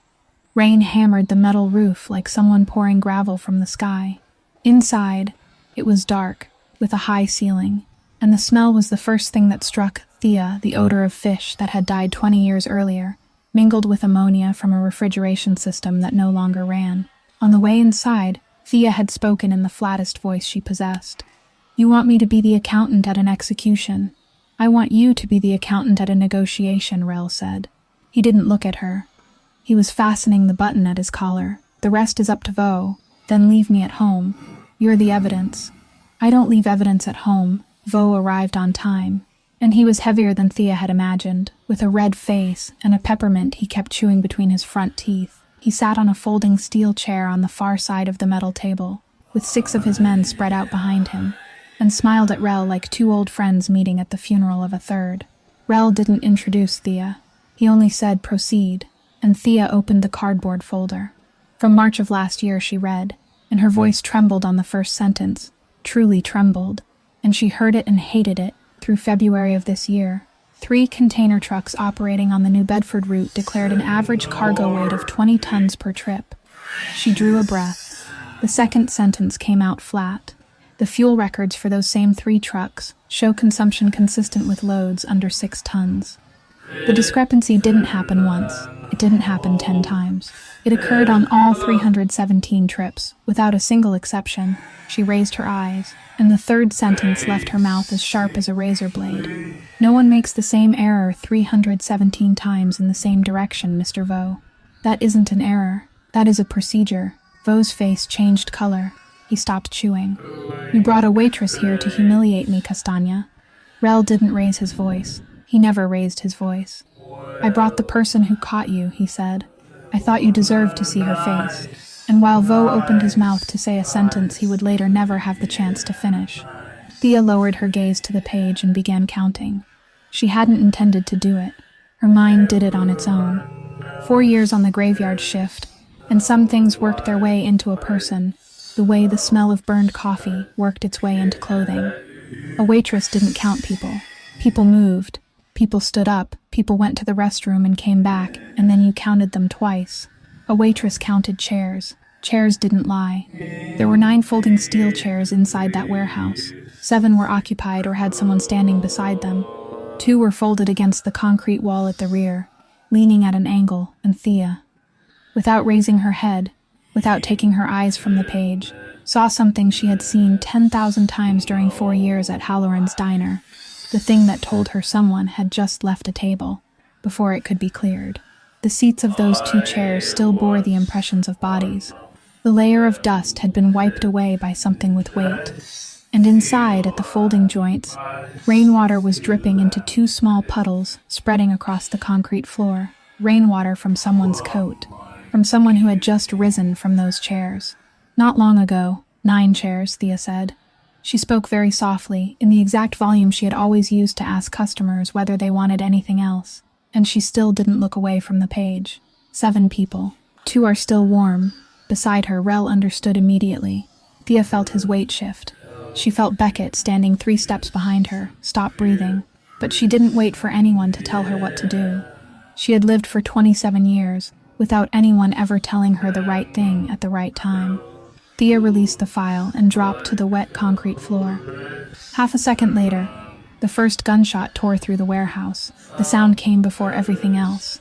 Rain hammered the metal roof like someone pouring gravel from the sky. Inside, it was dark, with a high ceiling, and the smell was the first thing that struck Thea, the odor of fish that had died 20 years earlier, mingled with ammonia from a refrigeration system that no longer ran. On the way inside, Thea had spoken in the flattest voice she possessed. "You want me to be the accountant at an execution. I want you to be the accountant at a negotiation," Rel said. He didn't look at her. He was fastening the button at his collar. "The rest is up to Vaux. Then leave me at home. You're the evidence." "I don't leave evidence at home." Vaux arrived on time, and he was heavier than Thea had imagined, with a red face and a peppermint he kept chewing between his front teeth. He sat on a folding steel chair on the far side of the metal table, with 6 of his men spread out behind him, and smiled at Rel like 2 old friends meeting at the funeral of a third. Rel didn't introduce Thea. He only said, "Proceed," and Thea opened the cardboard folder. From March of last year, she read, and her voice trembled on the first sentence, truly trembled, and she heard it and hated it. Through February of this year, 3 container trucks operating on the New Bedford route declared an average cargo weight of 20 tons per trip. She drew a breath. The second sentence came out flat. The fuel records for those same 3 trucks show consumption consistent with loads under 6 tons. The discrepancy didn't happen once. It didn't happen 10 times. It occurred on all 317 trips, without a single exception. She raised her eyes, and the third sentence left her mouth as sharp as a razor blade. "No one makes the same error 317 times in the same direction, Mr. Vaux. That isn't an error. That is a procedure." Vaux's face changed color. He stopped chewing. "You brought a waitress here to humiliate me, Castagna." Rel didn't raise his voice. He never raised his voice. "I brought the person who caught you," he said. "I thought you deserved to see her face." And while Vaux opened his mouth to say a sentence he would later never have the chance to finish, Thea lowered her gaze to the page and began counting. She hadn't intended to do it. Her mind did it on its own. 4 years on the graveyard shift, and some things worked their way into a person, the way the smell of burned coffee worked its way into clothing. A waitress didn't count people. People moved. People stood up, people went to the restroom and came back, and then you counted them twice. A waitress counted chairs. Chairs didn't lie. There were 9 folding steel chairs inside that warehouse. 7 were occupied or had someone standing beside them. 2 were folded against the concrete wall at the rear, leaning at an angle, and Thea, without raising her head, without taking her eyes from the page, saw something she had seen 10,000 times during 4 years at Halloran's diner. The thing that told her someone had just left a table, before it could be cleared. The seats of those 2 chairs still bore the impressions of bodies. The layer of dust had been wiped away by something with weight. And inside, at the folding joints, rainwater was dripping into 2 small puddles, spreading across the concrete floor. Rainwater from someone's coat, from someone who had just risen from those chairs. "Not long ago, 9 chairs," Thea said. She spoke very softly, in the exact volume she had always used to ask customers whether they wanted anything else, and she still didn't look away from the page. 7 people. 2 are still warm. Beside her, Rel understood immediately. Thea felt his weight shift. She felt Beckett standing 3 steps behind her, stop breathing, but she didn't wait for anyone to tell her what to do. She had lived for 27 years, without anyone ever telling her the right thing at the right time. Thea released the file and dropped to the wet concrete floor. Half a second later, the first gunshot tore through the warehouse. The sound came before everything else.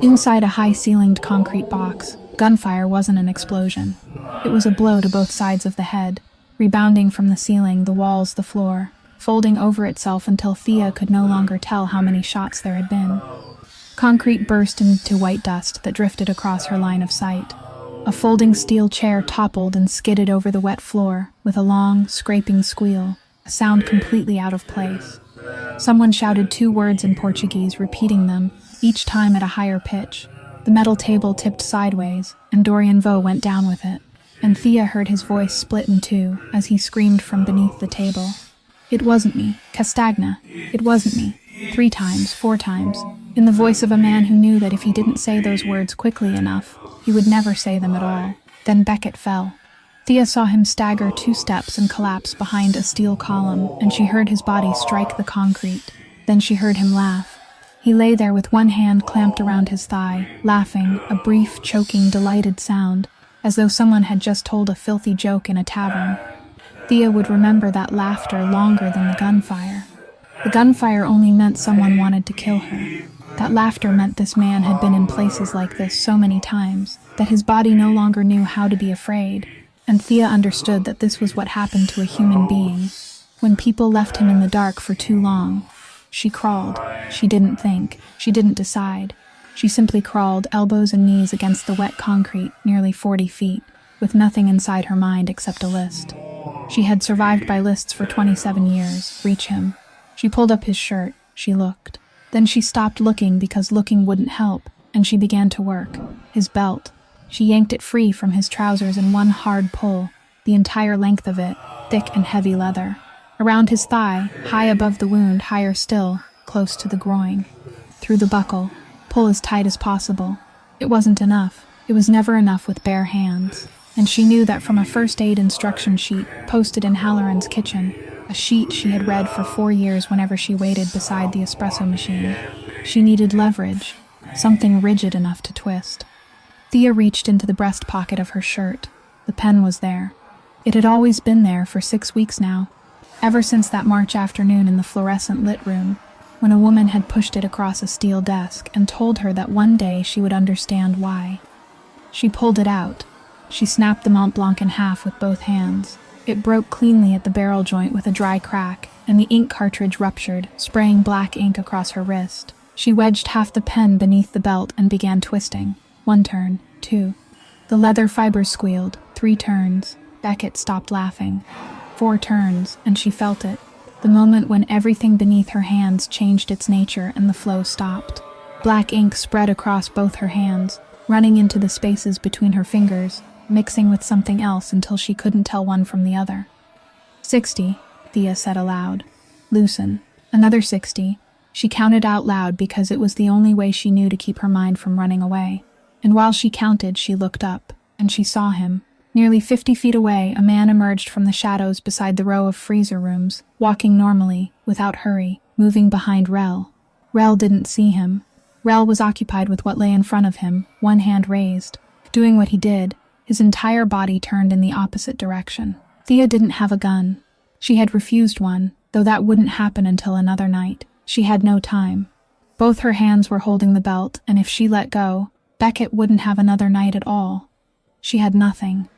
Inside a high-ceilinged concrete box, gunfire wasn't an explosion. It was a blow to both sides of the head, rebounding from the ceiling, the walls, the floor, folding over itself until Thea could no longer tell how many shots there had been. Concrete burst into white dust that drifted across her line of sight. A folding steel chair toppled and skidded over the wet floor with a long, scraping squeal, a sound completely out of place. Someone shouted 2 words in Portuguese, repeating them, each time at a higher pitch. The metal table tipped sideways, and Dorian Vaux went down with it, and Thea heard his voice split in 2 as he screamed from beneath the table. "It wasn't me, Castagna. It wasn't me." 3 times, 4 times, in the voice of a man who knew that if he didn't say those words quickly enough, he would never say them at all. Then Beckett fell. Thea saw him stagger 2 steps and collapse behind a steel column, and she heard his body strike the concrete. Then she heard him laugh. He lay there with one hand clamped around his thigh, laughing, a brief, choking, delighted sound, as though someone had just told a filthy joke in a tavern. Thea would remember that laughter longer than the gunfire. The gunfire only meant someone wanted to kill her. That laughter meant this man had been in places like this so many times that his body no longer knew how to be afraid, and Thea understood that this was what happened to a human being. When people left him in the dark for too long, she crawled. She didn't think. She didn't decide. She simply crawled, elbows and knees against the wet concrete, nearly 40 feet, with nothing inside her mind except a list. She had survived by lists for 27 years. Reach him. She pulled up his shirt. She looked. Then she stopped looking because looking wouldn't help, and she began to work. His belt. She yanked it free from his trousers in one hard pull, the entire length of it, thick and heavy leather. Around his thigh, high above the wound, higher still, close to the groin. Through the buckle. Pull as tight as possible. It wasn't enough. It was never enough with bare hands. And she knew that from a first aid instruction sheet posted in Halloran's kitchen, a sheet she had read for 4 years whenever she waited beside the espresso machine. She needed leverage, something rigid enough to twist. Thea reached into the breast pocket of her shirt. The pen was there. It had always been there for 6 weeks now, ever since that March afternoon in the fluorescent lit room, when a woman had pushed it across a steel desk and told her that one day she would understand why. She pulled it out. She snapped the Mont Blanc in half with both hands. It broke cleanly at the barrel joint with a dry crack, and the ink cartridge ruptured, spraying black ink across her wrist. She wedged half the pen beneath the belt and began twisting. 1 turn, 2. The leather fibers squealed. 3 turns. Beckett stopped laughing. 4 turns, and she felt it. The moment when everything beneath her hands changed its nature and the flow stopped. Black ink spread across both her hands, running into the spaces between her fingers, mixing with something else until she couldn't tell one from the other. 60, Thea said aloud. Loosen. Another 60. She counted out loud because it was the only way she knew to keep her mind from running away. And while she counted, she looked up, and she saw him. Nearly 50 feet away, a man emerged from the shadows beside the row of freezer rooms, walking normally, without hurry, moving behind Rel. Rel didn't see him. Rel was occupied with what lay in front of him, one hand raised. Doing what he did, his entire body turned in the opposite direction. Thea didn't have a gun. She had refused one, though that wouldn't happen until another night. She had no time. Both her hands were holding the belt, and if she let go, Beckett wouldn't have another night at all. She had nothing.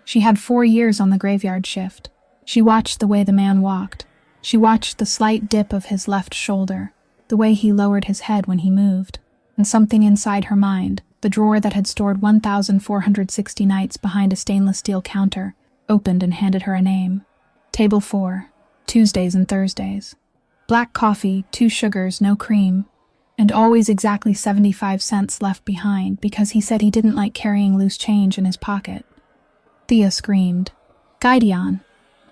She had 4 years on the graveyard shift. She watched the way the man walked. She watched the slight dip of his left shoulder, the way he lowered his head when he moved. And something inside her mind, the drawer that had stored 1,460 nights behind a stainless steel counter, opened and handed her a name. Table 4, Tuesdays and Thursdays. Black coffee, 2 sugars, no cream, and always exactly 75 cents left behind because he said he didn't like carrying loose change in his pocket. Thea screamed. Gideon.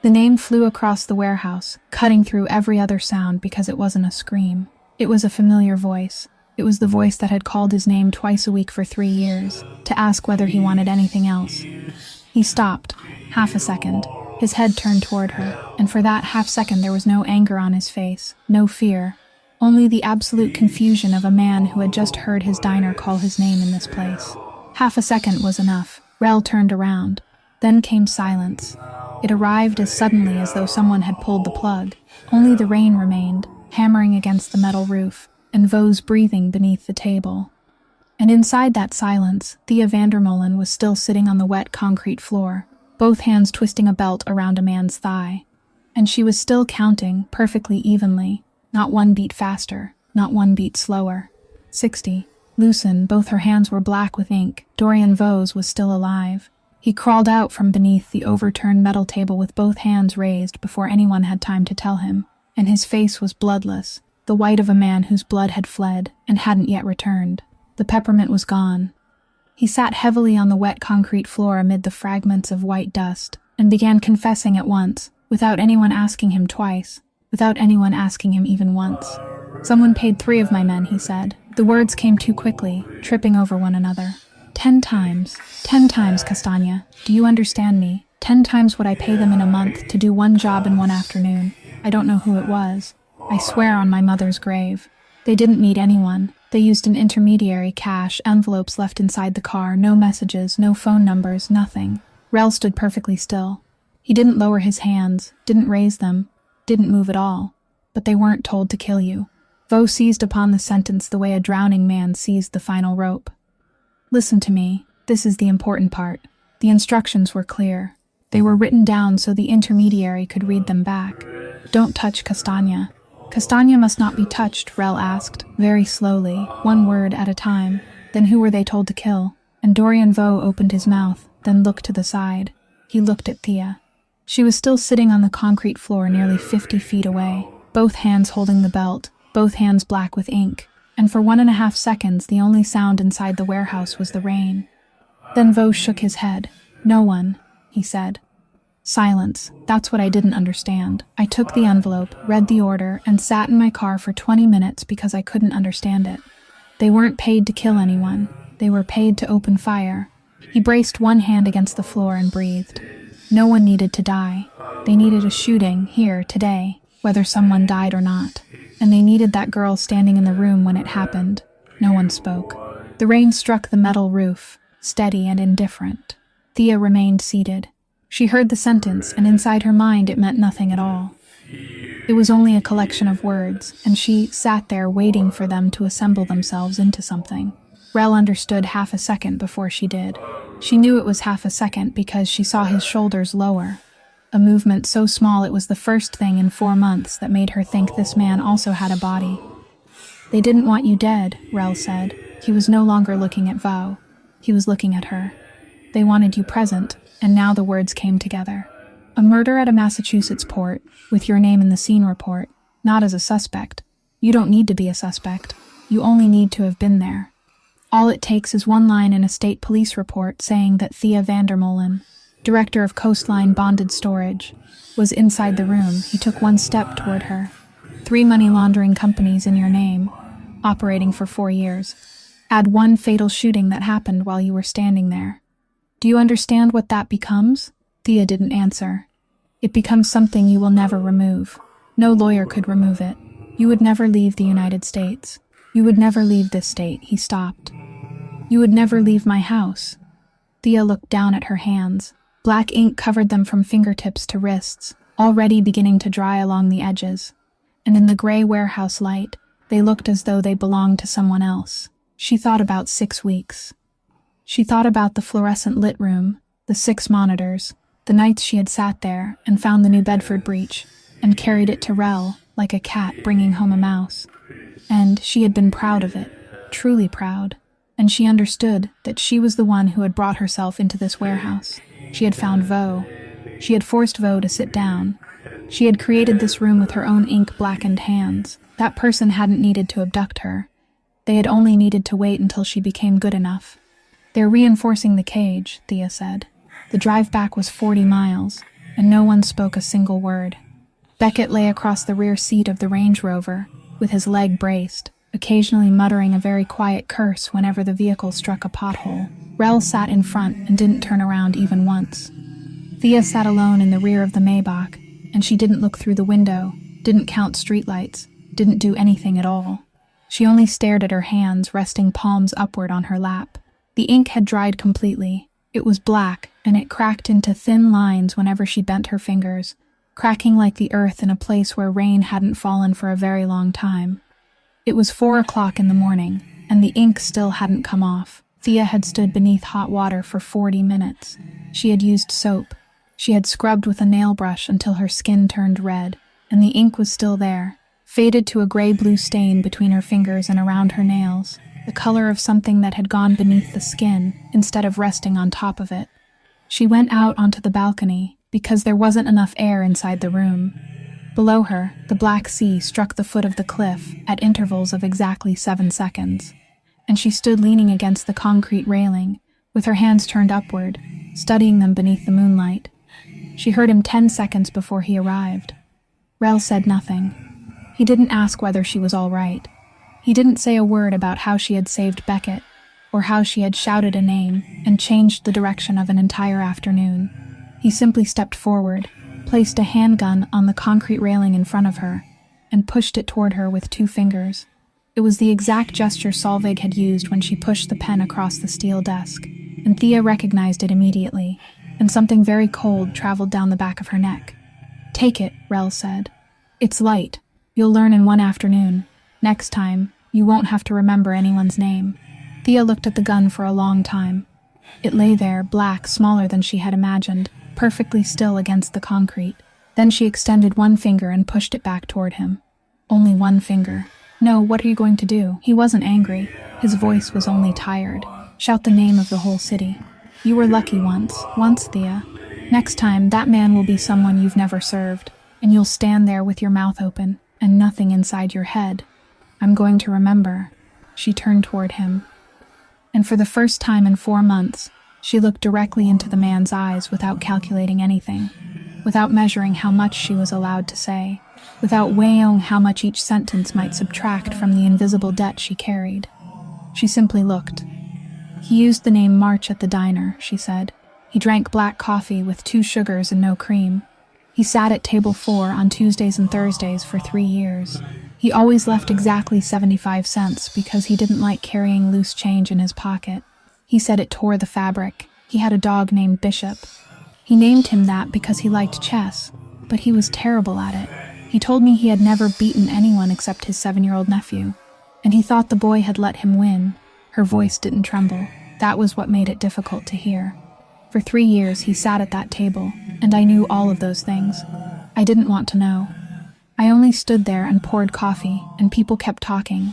The name flew across the warehouse, cutting through every other sound because it wasn't a scream. It was a familiar voice. It was the voice that had called his name twice a week for 3 years, to ask whether he wanted anything else. He stopped. Half a second. His head turned toward her, and for that half second there was no anger on his face, no fear. only the absolute confusion of a man who had just heard his diner call his name in this place. Half a second was enough. Rel turned around. Then came silence. It arrived as suddenly as though someone had pulled the plug. Only the rain remained, hammering against the metal roof, and Vaux's breathing beneath the table. And inside that silence, Thea Vandermolen was still sitting on the wet concrete floor, both hands twisting a belt around a man's thigh. And she was still counting, perfectly evenly, not one beat faster, not one beat slower. 60. Loosen, both her hands were black with ink. Dorian Vaux's was still alive. He crawled out from beneath the overturned metal table with both hands raised before anyone had time to tell him, and his face was bloodless, the white of a man whose blood had fled and hadn't yet returned. The peppermint was gone. He sat heavily on the wet concrete floor amid the fragments of white dust, and began confessing at once, without anyone asking him twice, without anyone asking him even once. "Someone paid 3 of my men," he said. The words came too quickly, tripping over one another. 10 times. 10 times, Castagna. Do you understand me? 10 times what I pay them in a month to do one job in one afternoon. I don't know who it was. I swear on my mother's grave. They didn't meet anyone. They used an intermediary, cash, envelopes left inside the car, no messages, no phone numbers, nothing. Rel stood perfectly still. He didn't lower his hands, didn't raise them, didn't move at all. But they weren't told to kill you. Vaux seized upon the sentence the way a drowning man seized the final rope. "Listen to me. This is the important part. The instructions were clear. They were written down so the intermediary could read them back. Don't touch Castagna." "Castagna must not be touched," Rel asked, very slowly, one word at a time. "Then who were they told to kill?" And Dorian Vaux opened his mouth, then looked to the side. He looked at Thea. She was still sitting on the concrete floor nearly 50 feet away, both hands holding the belt, both hands black with ink, and for 1.5 seconds the only sound inside the warehouse was the rain. Then Vaux shook his head. "No one," he said. "Silence. That's what I didn't understand. I took the envelope, read the order, and sat in my car for 20 minutes because I couldn't understand it. They weren't paid to kill anyone. They were paid to open fire." He braced one hand against the floor and breathed. No one needed to die. They needed a shooting, here, today, whether someone died or not. And they needed that girl standing in the room when it happened. No one spoke. The rain struck the metal roof, steady and indifferent. Thea remained seated. She heard the sentence, and inside her mind it meant nothing at all. It was only a collection of words, and she sat there waiting for them to assemble themselves into something. Rel understood half a second before she did. She knew it was half a second because she saw his shoulders lower. A movement so small it was the first thing in 4 months that made her think this man also had a body. "They didn't want you dead," Rel said. He was no longer looking at Vaux. He was looking at her. "They wanted you present," and now the words came together. "A murder at a Massachusetts port, with your name in the scene report, not as a suspect. You don't need to be a suspect. You only need to have been there. All it takes is one line in a state police report saying that Thea Vandermolen, director of Coastline Bonded Storage, was inside the room. He took one step toward her. 3 money laundering companies in your name, operating for 4 years. Add one fatal shooting that happened while you were standing there. Do you understand what that becomes?" Thea didn't answer. "It becomes something you will never remove. No lawyer could remove it. You would never leave the United States. You would never leave this state." He stopped. "You would never leave my house." Thea looked down at her hands. Black ink covered them from fingertips to wrists, already beginning to dry along the edges. And in the gray warehouse light, they looked as though they belonged to someone else. She thought about 6 weeks. She thought about the fluorescent lit room, the 6 monitors, the nights she had sat there and found the New Bedford breach, and carried it to Rel, like a cat bringing home a mouse. And she had been proud of it, truly proud. And she understood that she was the one who had brought herself into this warehouse. She had found Vaux. She had forced Vaux to sit down. She had created this room with her own ink-blackened hands. That person hadn't needed to abduct her. They had only needed to wait until she became good enough. "They're reinforcing the cage," Thea said. The drive back was 40 miles, and no one spoke a single word. Beckett lay across the rear seat of the Range Rover, with his leg braced, occasionally muttering a very quiet curse whenever the vehicle struck a pothole. Rel sat in front and didn't turn around even once. Thea sat alone in the rear of the Maybach, and she didn't look through the window, didn't count streetlights, didn't do anything at all. She only stared at her hands, resting palms upward on her lap. The ink had dried completely. It was black, and it cracked into thin lines whenever she bent her fingers, cracking like the earth in a place where rain hadn't fallen for a very long time. It was 4 o'clock in the morning, and the ink still hadn't come off. Thea had stood beneath hot water for 40 minutes. She had used soap. She had scrubbed with a nail brush until her skin turned red, and the ink was still there, faded to a gray-blue stain between her fingers and around her nails, the color of something that had gone beneath the skin instead of resting on top of it. She went out onto the balcony because there wasn't enough air inside the room. Below her, the Black Sea struck the foot of the cliff at intervals of exactly 7 seconds, and she stood leaning against the concrete railing, with her hands turned upward, studying them beneath the moonlight. She heard him 10 seconds before he arrived. Rel said nothing. He didn't ask whether she was all right. He didn't say a word about how she had saved Beckett, or how she had shouted a name and changed the direction of an entire afternoon. He simply stepped forward, placed a handgun on the concrete railing in front of her, and pushed it toward her with 2 fingers. It was the exact gesture Solveig had used when she pushed the pen across the steel desk, and Thea recognized it immediately, and something very cold traveled down the back of her neck. "Take it," Rel said. "It's light. You'll learn in 1 afternoon. Next time, you won't have to remember anyone's name." Thea looked at the gun for a long time. It lay there, black, smaller than she had imagined, perfectly still against the concrete. Then she extended 1 finger and pushed it back toward him. Only 1 finger. "No, what are you going to do?" He wasn't angry. His voice was only tired. "Shout the name of the whole city. You were lucky once, Thea. Next time, that man will be someone you've never served, and you'll stand there with your mouth open and nothing inside your head. I'm going to remember." She turned toward him. And for the first time in 4 months, she looked directly into the man's eyes without calculating anything, without measuring how much she was allowed to say, without weighing how much each sentence might subtract from the invisible debt she carried. She simply looked. "He used the name March at the diner," she said. "He drank black coffee with 2 sugars and no cream. He sat at table 4 on Tuesdays and Thursdays for 3 years. He always left exactly 75 cents because he didn't like carrying loose change in his pocket. He said it tore the fabric. He had a dog named Bishop. He named him that because he liked chess, but he was terrible at it. He told me he had never beaten anyone except his 7-year-old nephew, and he thought the boy had let him win." Her voice didn't tremble. That was what made it difficult to hear. "For 3 years he sat at that table, and I knew all of those things. I didn't want to know. I only stood there and poured coffee, and people kept talking.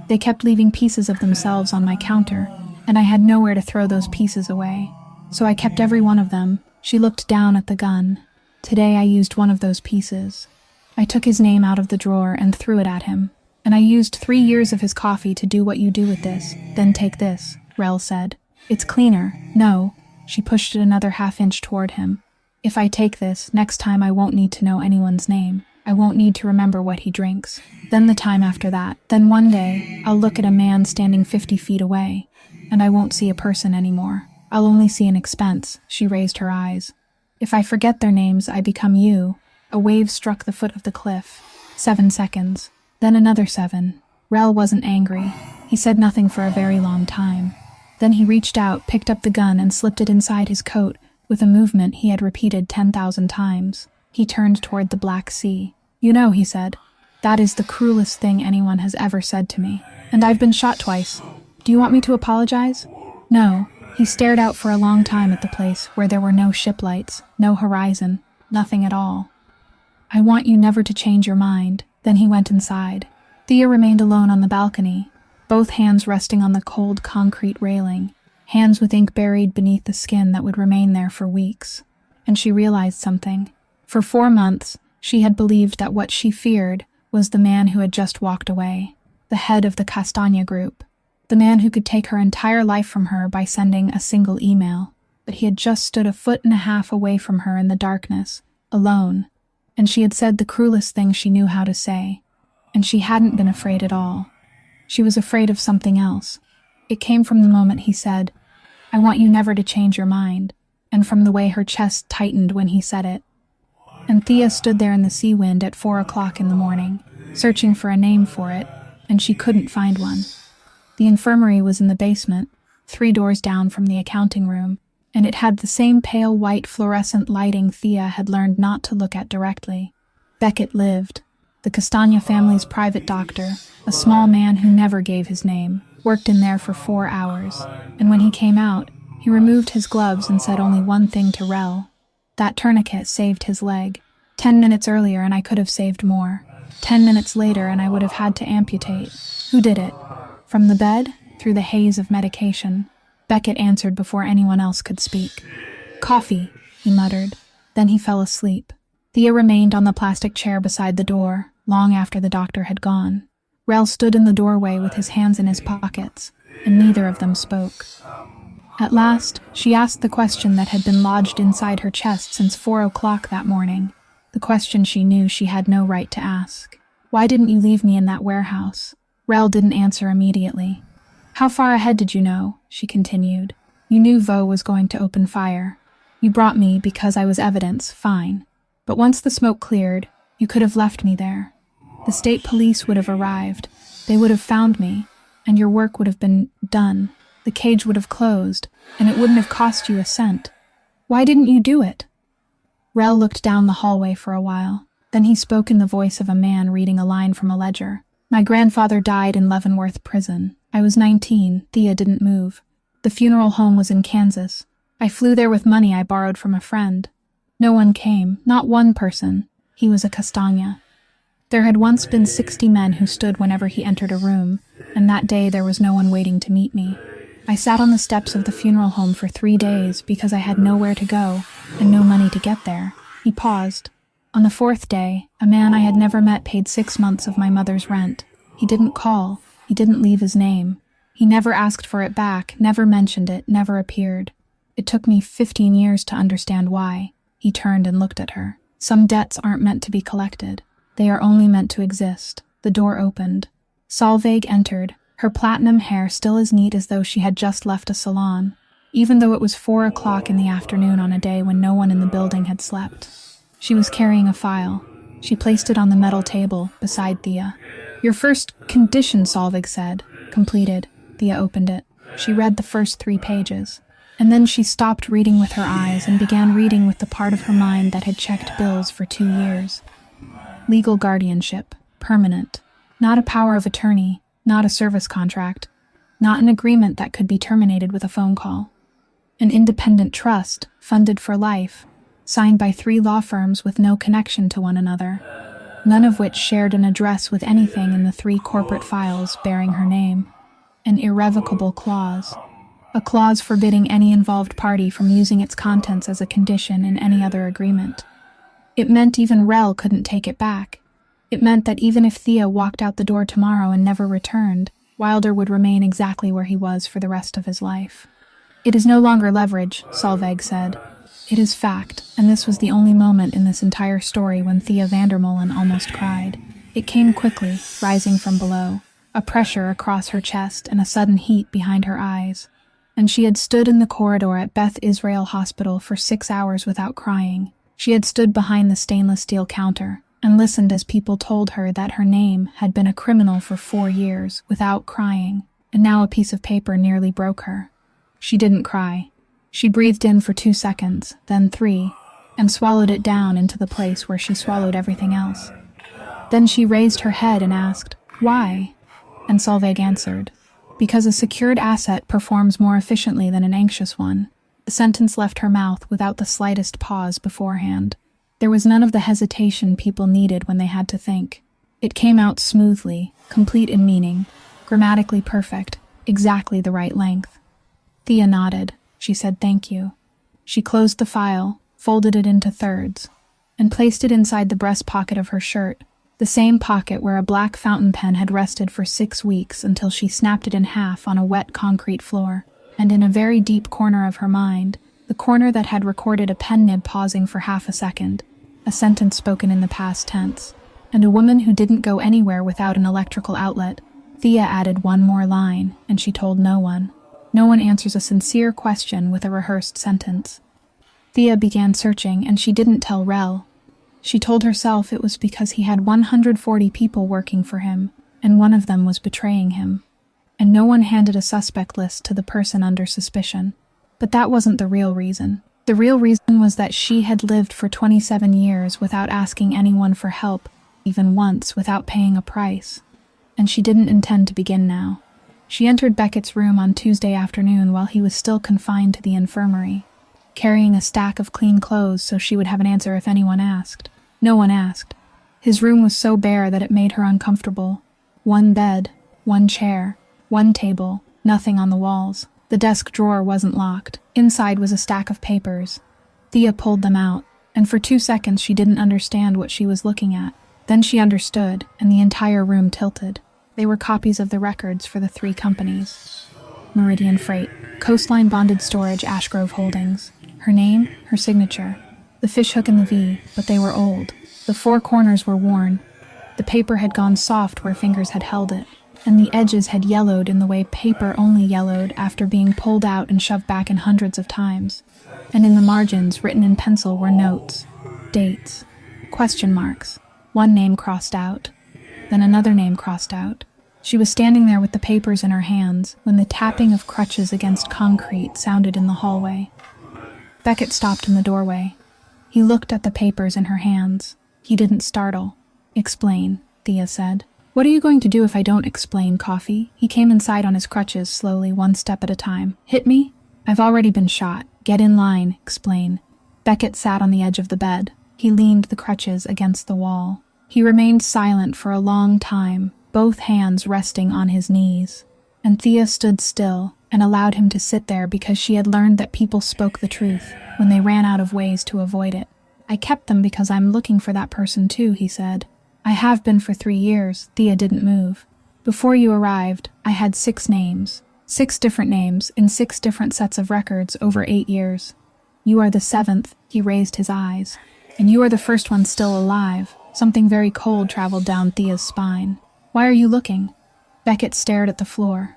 They kept leaving pieces of themselves on my counter, and I had nowhere to throw those pieces away. So I kept every one of them." She looked down at the gun. "Today I used one of those pieces. I took his name out of the drawer and threw it at him. And I used 3 years of his coffee to do what you do with this. Then take this," Rel said. "It's cleaner." "No." She pushed it another half-inch toward him. "If I take this, next time I won't need to know anyone's name. I won't need to remember what he drinks. Then the time after that. Then one day, I'll look at a man standing 50 feet away, and I won't see a person anymore. I'll only see an expense." She raised her eyes. "If I forget their names, I become you." A wave struck the foot of the cliff. 7 seconds. Then another 7. Rel wasn't angry. He said nothing for a very long time. Then he reached out, picked up the gun, and slipped it inside his coat with a movement he had repeated 10,000 times. He turned toward the Black Sea. "You know," he said, "that is the cruelest thing anyone has ever said to me. And I've been shot twice. Do you want me to apologize?" "No." He stared out for a long time at the place where there were no ship lights, no horizon, nothing at all. "I want you never to change your mind." Then he went inside. Thea remained alone on the balcony, both hands resting on the cold concrete railing, hands with ink buried beneath the skin that would remain there for weeks. And she realized something. For 4 months, she had believed that what she feared was the man who had just walked away, the head of the Castagna group, the man who could take her entire life from her by sending a single email. But he had just stood 1.5 feet away from her in the darkness, alone, and she had said the cruelest thing she knew how to say, and she hadn't been afraid at all. She was afraid of something else. It came from the moment he said, "I want you never to change your mind," and from the way her chest tightened when he said it. And Thea stood there in the sea wind at 4 o'clock in the morning, searching for a name for it, and she couldn't find one. The infirmary was in the basement, 3 doors down from the accounting room, and it had the same pale white fluorescent lighting Thea had learned not to look at directly. Beckett lived. The Castagna family's private doctor, a small man who never gave his name, worked in there for 4 hours, and when he came out, he removed his gloves and said only one thing to Rel. That tourniquet saved his leg. 10 minutes earlier and I could have saved more. 10 minutes later and I would have had to amputate. Who did it? From the bed, through the haze of medication, Beckett answered before anyone else could speak. Coffee, he muttered. Then he fell asleep. Thea remained on the plastic chair beside the door, long after the doctor had gone. Rel stood in the doorway with his hands in his pockets, and neither of them spoke. At last, she asked the question that had been lodged inside her chest since 4 o'clock that morning, the question she knew she had no right to ask. Why didn't you leave me in that warehouse? Rel didn't answer immediately. How far ahead did you know? She continued. You knew Vaux was going to open fire. You brought me because I was evidence, fine. But once the smoke cleared, you could have left me there. The state police would have arrived. They would have found me, and your work would have been done. The cage would have closed, and it wouldn't have cost you a cent. Why didn't you do it? Rel looked down the hallway for a while. Then he spoke in the voice of a man reading a line from a ledger. My grandfather died in Leavenworth prison. I was 19. Thea didn't move. The funeral home was in Kansas. I flew there with money I borrowed from a friend. No one came, not one person. He was a Castagna. There had once been 60 men who stood whenever he entered a room, and that day there was no one waiting to meet me. I sat on the steps of the funeral home for 3 days because I had nowhere to go and no money to get there. He paused. On the 4th day, a man I had never met paid 6 months of my mother's rent. He didn't call. He didn't leave his name. He never asked for it back, never mentioned it, never appeared. It took me 15 years to understand why. He turned and looked at her. Some debts aren't meant to be collected. They are only meant to exist. The door opened. Solveig entered, her platinum hair still as neat as though she had just left a salon, even though it was 4 o'clock in the afternoon on a day when no one in the building had slept. She was carrying a file. She placed it on the metal table beside Thea. Your first condition, Solveig said. Completed. Thea opened it. She read the first 3 pages. And then she stopped reading with her eyes and began reading with the part of her mind that had checked bills for 2 years. Legal guardianship. Permanent. Not a power of attorney. Not a service contract. Not an agreement that could be terminated with a phone call. An independent trust, funded for life, signed by 3 law firms with no connection to one another, none of which shared an address with anything in the 3 corporate files bearing her name. An irrevocable clause. A clause forbidding any involved party from using its contents as a condition in any other agreement. It meant even Rel couldn't take it back. It meant that even if Thea walked out the door tomorrow and never returned, Wilder would remain exactly where he was for the rest of his life. It is no longer leverage, Solveig said. It is fact, and this was the only moment in this entire story when Thea Vandermolen almost cried. It came quickly, rising from below, a pressure across her chest and a sudden heat behind her eyes. And she had stood in the corridor at Beth Israel Hospital for 6 hours without crying. She had stood behind the stainless steel counter and listened as people told her that her name had been a criminal for 4 years without crying, and now a piece of paper nearly broke her. She didn't cry. She breathed in for 2 seconds, then 3, and swallowed it down into the place where she swallowed everything else. Then she raised her head and asked, "Why?" And Solveig answered, "Because a secured asset performs more efficiently than an anxious one." The sentence left her mouth without the slightest pause beforehand. There was none of the hesitation people needed when they had to think. It came out smoothly, complete in meaning, grammatically perfect, exactly the right length. Thea nodded. She said thank you. She closed the file, folded it into thirds, and placed it inside the breast pocket of her shirt, the same pocket where a black fountain pen had rested for 6 weeks until she snapped it in half on a wet concrete floor. And in a very deep corner of her mind, the corner that had recorded a pen nib pausing for half a second, a sentence spoken in the past tense, and a woman who didn't go anywhere without an electrical outlet, Thea added one more line, and she told no one. No one answers a sincere question with a rehearsed sentence. Thea began searching, and she didn't tell Rel. She told herself it was because he had 140 people working for him, and one of them was betraying him. And no one handed a suspect list to the person under suspicion. But that wasn't the real reason. The real reason was that she had lived for 27 years without asking anyone for help, even once, without paying a price. And she didn't intend to begin now. She entered Beckett's room on Tuesday afternoon while he was still confined to the infirmary, carrying a stack of clean clothes so she would have an answer if anyone asked. No one asked. His room was so bare that it made her uncomfortable. One bed, one chair, one table, nothing on the walls. The desk drawer wasn't locked. Inside was a stack of papers. Thea pulled them out, and for 2 seconds she didn't understand what she was looking at. Then she understood, and the entire room tilted. They were copies of the records for the 3 companies. Meridian Freight, Coastline Bonded Storage, Ashgrove Holdings. Her name, her signature. The fishhook and the V, but they were old. The 4 corners were worn. The paper had gone soft where fingers had held it, and the edges had yellowed in the way paper only yellowed after being pulled out and shoved back in hundreds of times. And in the margins, written in pencil, were notes, dates, question marks. One name crossed out, then another name crossed out. She was standing there with the papers in her hands when the tapping of crutches against concrete sounded in the hallway. Beckett stopped in the doorway. He looked at the papers in her hands. He didn't startle. "Explain," Thea said. "What are you going to do if I don't explain, Coffee?" He came inside on his crutches, slowly, one step at a time. "Hit me? I've already been shot. Get in line, explain." Beckett sat on the edge of the bed. He leaned the crutches against the wall. He remained silent for a long time, both hands resting on his knees. And Thea stood still and allowed him to sit there because she had learned that people spoke the truth when they ran out of ways to avoid it. "I kept them because I'm looking for that person too," he said. "I have been for 3 years." Thea didn't move. "Before you arrived, I had 6 names. 6 different names in 6 different sets of records over 8 years. You are the 7th, he raised his eyes. And you are the first one still alive." Something very cold traveled down Thea's spine. "Why are you looking?" Beckett stared at the floor.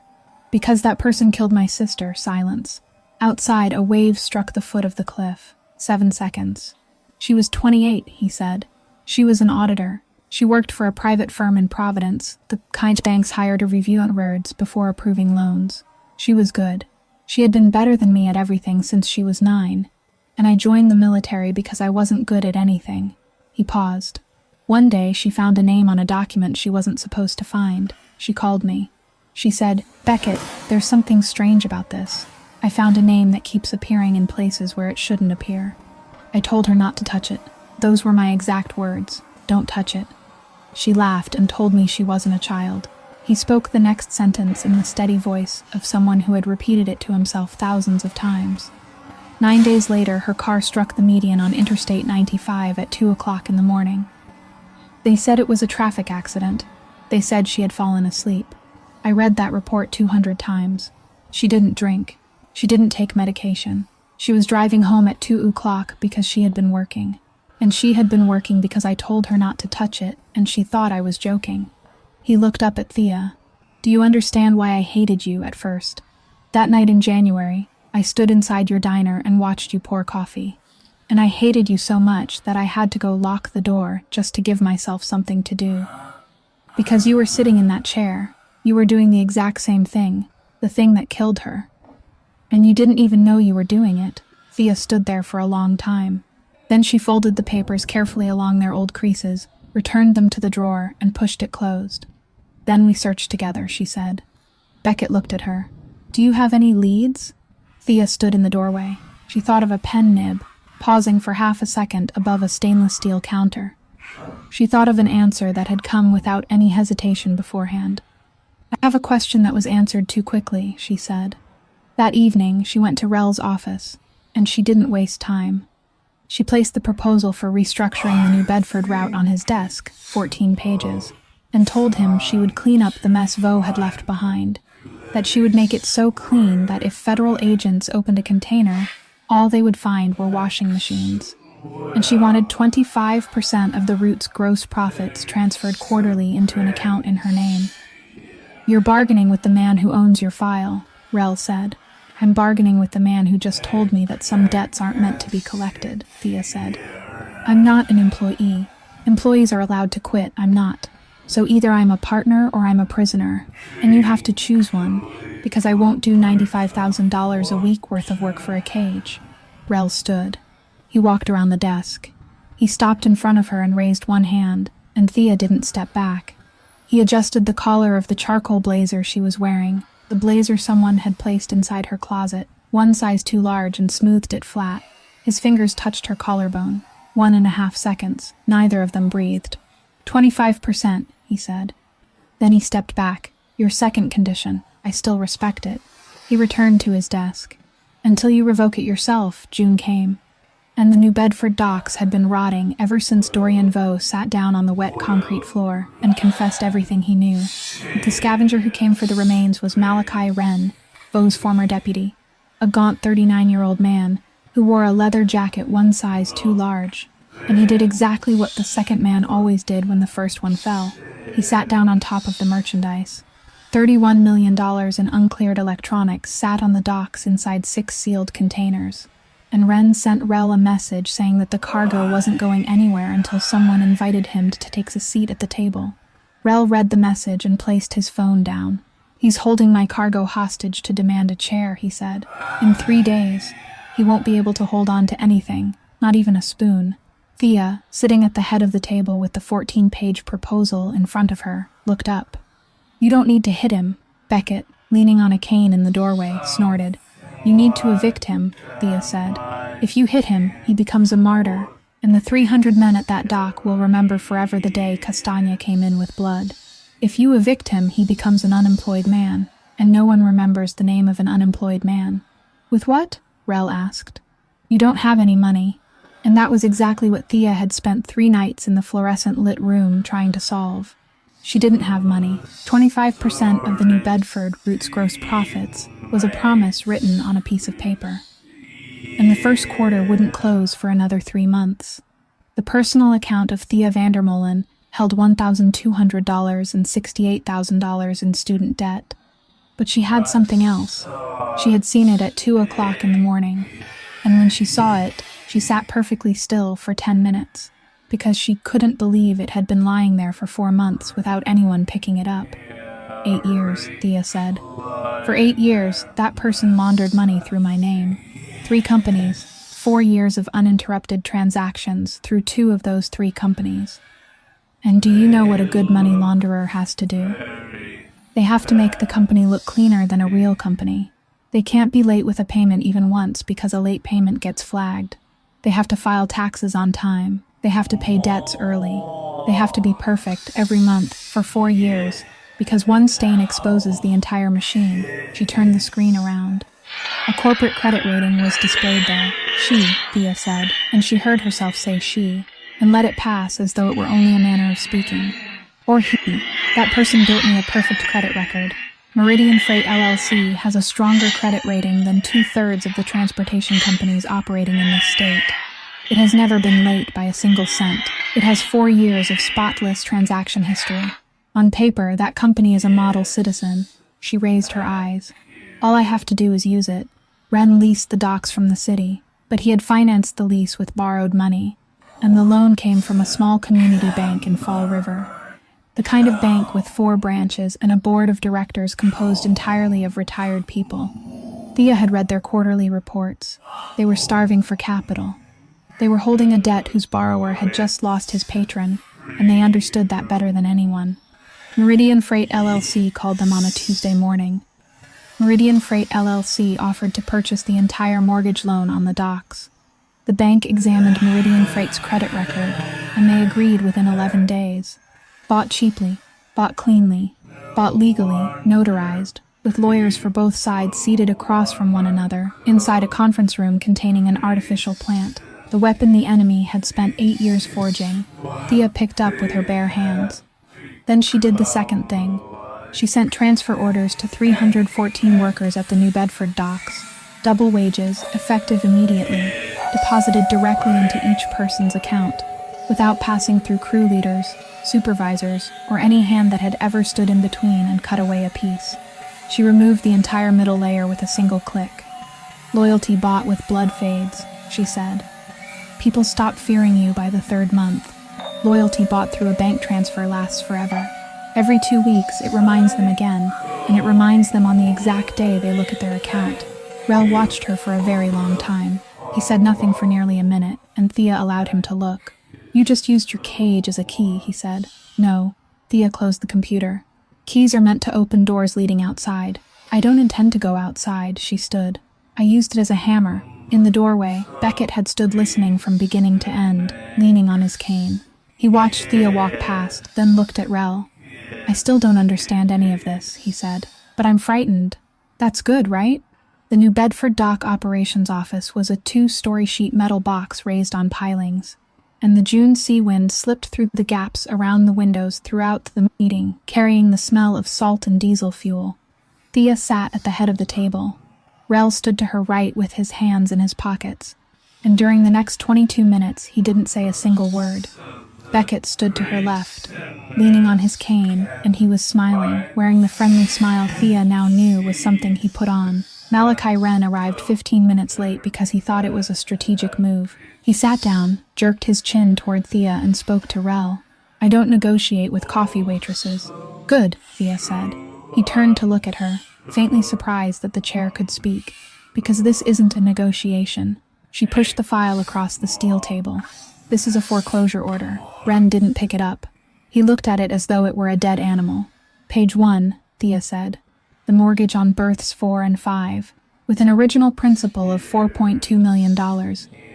"Because that person killed my sister." Silence. Outside, a wave struck the foot of the cliff. 7 seconds. "She was 28, he said. "She was an auditor. She worked for a private firm in Providence, the kind banks hired to review records before approving loans. She was good. She had been better than me at everything since she was 9. And I joined the military because I wasn't good at anything." He paused. "One day, she found a name on a document she wasn't supposed to find. She called me. She said, 'Beckett, there's something strange about this. I found a name that keeps appearing in places where it shouldn't appear.' I told her not to touch it. Those were my exact words. 'Don't touch it.' She laughed and told me she wasn't a child." He spoke the next sentence in the steady voice of someone who had repeated it to himself thousands of times. 9 days later, her car struck the median on Interstate 95 at 2 o'clock in the morning. They said it was a traffic accident. They said she had fallen asleep. I read that report 200 times. She didn't drink. She didn't take medication. She was driving home at 2 o'clock because she had been working. And she had been working because I told her not to touch it, and she thought I was joking." He looked up at Thea. "Do you understand why I hated you at first? That night in January, I stood inside your diner and watched you pour coffee. And I hated you so much that I had to go lock the door just to give myself something to do. Because you were sitting in that chair. You were doing the exact same thing, the thing that killed her. And you didn't even know you were doing it." Thea stood there for a long time. Then she folded the papers carefully along their old creases, returned them to the drawer, and pushed it closed. "Then we searched together," she said. Beckett looked at her. "Do you have any leads?" Thea stood in the doorway. She thought of a pen nib, pausing for half a second above a stainless steel counter. She thought of an answer that had come without any hesitation beforehand. "I have a question that was answered too quickly," she said. That evening, she went to Rel's office, and she didn't waste time. She placed the proposal for restructuring the New Bedford route on his desk, 14 pages, and told him she would clean up the mess Vaux had left behind, that she would make it so clean that if federal agents opened a container, all they would find were washing machines. And she wanted 25% of the route's gross profits transferred quarterly into an account in her name. "You're bargaining with the man who owns your file," Rel said. "I'm bargaining with the man who just told me that some debts aren't meant to be collected," Thea said. I'm not an employee. Employees are allowed to quit, I'm not. So either I'm a partner or I'm a prisoner, and you have to choose one, because I won't do $95,000 a week worth of work for a cage. Rel stood. He walked around the desk. He stopped in front of her and raised one hand, and Thea didn't step back. He adjusted the collar of the charcoal blazer she was wearing, the blazer someone had placed inside her closet, one size too large, and smoothed it flat. His fingers touched her collarbone. 1.5 seconds. Neither of them breathed. 25%, he said. Then he stepped back. Your second condition. I still respect it. He returned to his desk. Until you revoke it yourself, June came. And the New Bedford docks had been rotting ever since Dorian Vaux sat down on the wet concrete floor and confessed everything he knew. The scavenger who came for the remains was Malachi Wren, Vaux's former deputy, a gaunt 39-year-old man who wore a leather jacket one size too large. And he did exactly what the second man always did when the first one fell. He sat down on top of the merchandise. $31 million in uncleared electronics sat on the docks inside 6 sealed containers. And Wren sent Rel a message saying that the cargo wasn't going anywhere until someone invited him to take a seat at the table. Rel read the message and placed his phone down. He's holding my cargo hostage to demand a chair, he said. In 3 days, he won't be able to hold on to anything, not even a spoon. Thea, sitting at the head of the table with the 14-page proposal in front of her, looked up. You don't need to hit him, Beckett, leaning on a cane in the doorway, snorted. You need to evict him, Thea said. If you hit him, he becomes a martyr, and the 300 men at that dock will remember forever the day Castagna came in with blood. If you evict him, he becomes an unemployed man, and no one remembers the name of an unemployed man. With what? Rel asked. You don't have any money. And that was exactly what Thea had spent 3 nights in the fluorescent-lit room trying to solve. She didn't have money. 25% of the New Bedford route's gross profits was a promise written on a piece of paper. And the first quarter wouldn't close for another 3 months. The personal account of Thea Vandermolen held $1,200 and $68,000 in student debt. But she had something else. She had seen it at 2 o'clock in the morning. And when she saw it, she sat perfectly still for 10 minutes, because she couldn't believe it had been lying there for 4 months without anyone picking it up. 8 years, Thea said. For 8 years, that person laundered money through my name. 3 companies, 4 years of uninterrupted transactions through 2 of those 3 companies. And do you know what a good money launderer has to do? They have to make the company look cleaner than a real company. They can't be late with a payment even once because a late payment gets flagged. They have to file taxes on time. They have to pay debts early. They have to be perfect every month for 4 years because one stain exposes the entire machine. She turned the screen around. A corporate credit rating was displayed there. She, Thea said, and she heard herself say she, and let it pass as though it were only a manner of speaking. Or he. That person built me a perfect credit record. Meridian Freight LLC has a stronger credit rating than 2/3 of the transportation companies operating in this state. It has never been late by a single cent. It has 4 years of spotless transaction history. On paper, that company is a model citizen. She raised her eyes. All I have to do is use it. Wren leased the docks from the city, but he had financed the lease with borrowed money, and the loan came from a small community bank in Fall River. The kind of bank with 4 branches and a board of directors composed entirely of retired people. Thea had read their quarterly reports. They were starving for capital. They were holding a debt whose borrower had just lost his patron, and they understood that better than anyone. Meridian Freight LLC called them on a Tuesday morning. Meridian Freight LLC offered to purchase the entire mortgage loan on the docks. The bank examined Meridian Freight's credit record, and they agreed within 11 days. Bought cheaply, bought cleanly, bought legally, notarized, with lawyers for both sides seated across from one another, inside a conference room containing an artificial plant. The weapon the enemy had spent 8 years forging, Thea picked up with her bare hands. Then she did the second thing. She sent transfer orders to 314 workers at the New Bedford docks. Double wages, effective immediately, deposited directly into each person's account, without passing through crew leaders, supervisors, or any hand that had ever stood in between and cut away a piece. She removed the entire middle layer with a single click. Loyalty bought with blood fades, she said. People stop fearing you by the third month. Loyalty bought through a bank transfer lasts forever. Every 2 weeks, it reminds them again, and it reminds them on the exact day they look at their account. Rel watched her for a very long time. He said nothing for nearly a minute, and Thea allowed him to look. "You just used your cage as a key," he said. "No." Thea closed the computer. "Keys are meant to open doors leading outside." "I don't intend to go outside," she stood. "I used it as a hammer." In the doorway, Beckett had stood listening from beginning to end, leaning on his cane. He watched Thea walk past, then looked at Rel. "I still don't understand any of this," he said. "But I'm frightened." "That's good, right?" The New Bedford Dock Operations Office was a 2-story sheet metal box raised on pilings, and the June sea wind slipped through the gaps around the windows throughout the meeting, carrying the smell of salt and diesel fuel. Thea sat at the head of the table. Rel stood to her right with his hands in his pockets, and during the next 22 minutes he didn't say a single word. Beckett stood to her left, leaning on his cane, and he was smiling, wearing the friendly smile Thea now knew was something he put on. Malachi Wren arrived 15 minutes late because he thought it was a strategic move. He sat down, jerked his chin toward Thea, and spoke to Rel. "I don't negotiate with coffee waitresses." "Good," Thea said. He turned to look at her, faintly surprised that the chair could speak. "Because this isn't a negotiation." She pushed the file across the steel table. "This is a foreclosure order." Wren didn't pick it up. He looked at it as though it were a dead animal. "Page 1, Thea said. "The mortgage on berths 4 and 5, with an original principal of $4.2 million,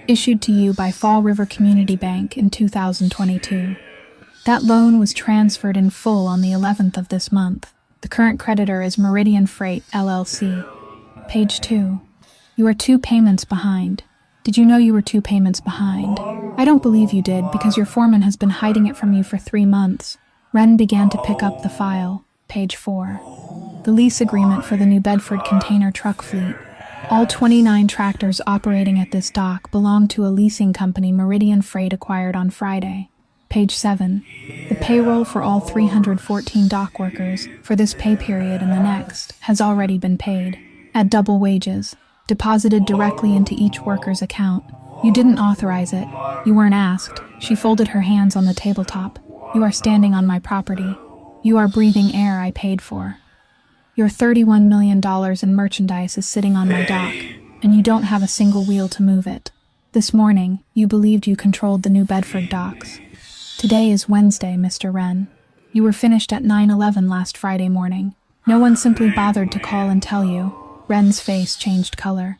issued to you by Fall River Community Bank in 2022. That loan was transferred in full on the 11th of this month. The current creditor is Meridian Freight, LLC. Page 2. You are 2 payments behind. Did you know you were 2 payments behind? I don't believe you did, because your foreman has been hiding it from you for 3 months. Wren began to pick up the file. Page 4. The lease agreement for the New Bedford container truck fleet. All 29 tractors operating at this dock belong to a leasing company Meridian Freight acquired on Friday. Page 7. The payroll for all 314 dock workers for this pay period and the next has already been paid, at double wages, deposited directly into each worker's account. You didn't authorize it. You weren't asked. She folded her hands on the tabletop. You are standing on my property. You are breathing air I paid for. Your $31 million in merchandise is sitting on my dock, and you don't have a single wheel to move it. This morning, you believed you controlled the New Bedford docks. Today is Wednesday, Mr. Wren. You were finished at 9:11 last Friday morning. No one simply bothered to call and tell you. Wren's face changed color.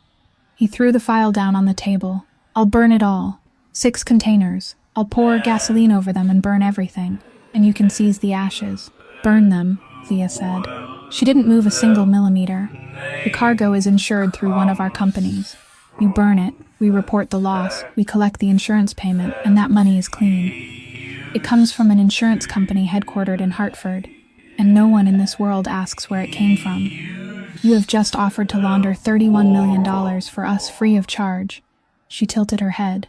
He threw the file down on the table. I'll burn it all. 6 containers. I'll pour gasoline over them and burn everything. And you can seize the ashes. Burn them, Thea said. She didn't move a single millimeter. The cargo is insured through one of our companies. You burn it, we report the loss, we collect the insurance payment, and that money is clean. It comes from an insurance company headquartered in Hartford, and no one in this world asks where it came from. You have just offered to launder $31 million for us free of charge. She tilted her head.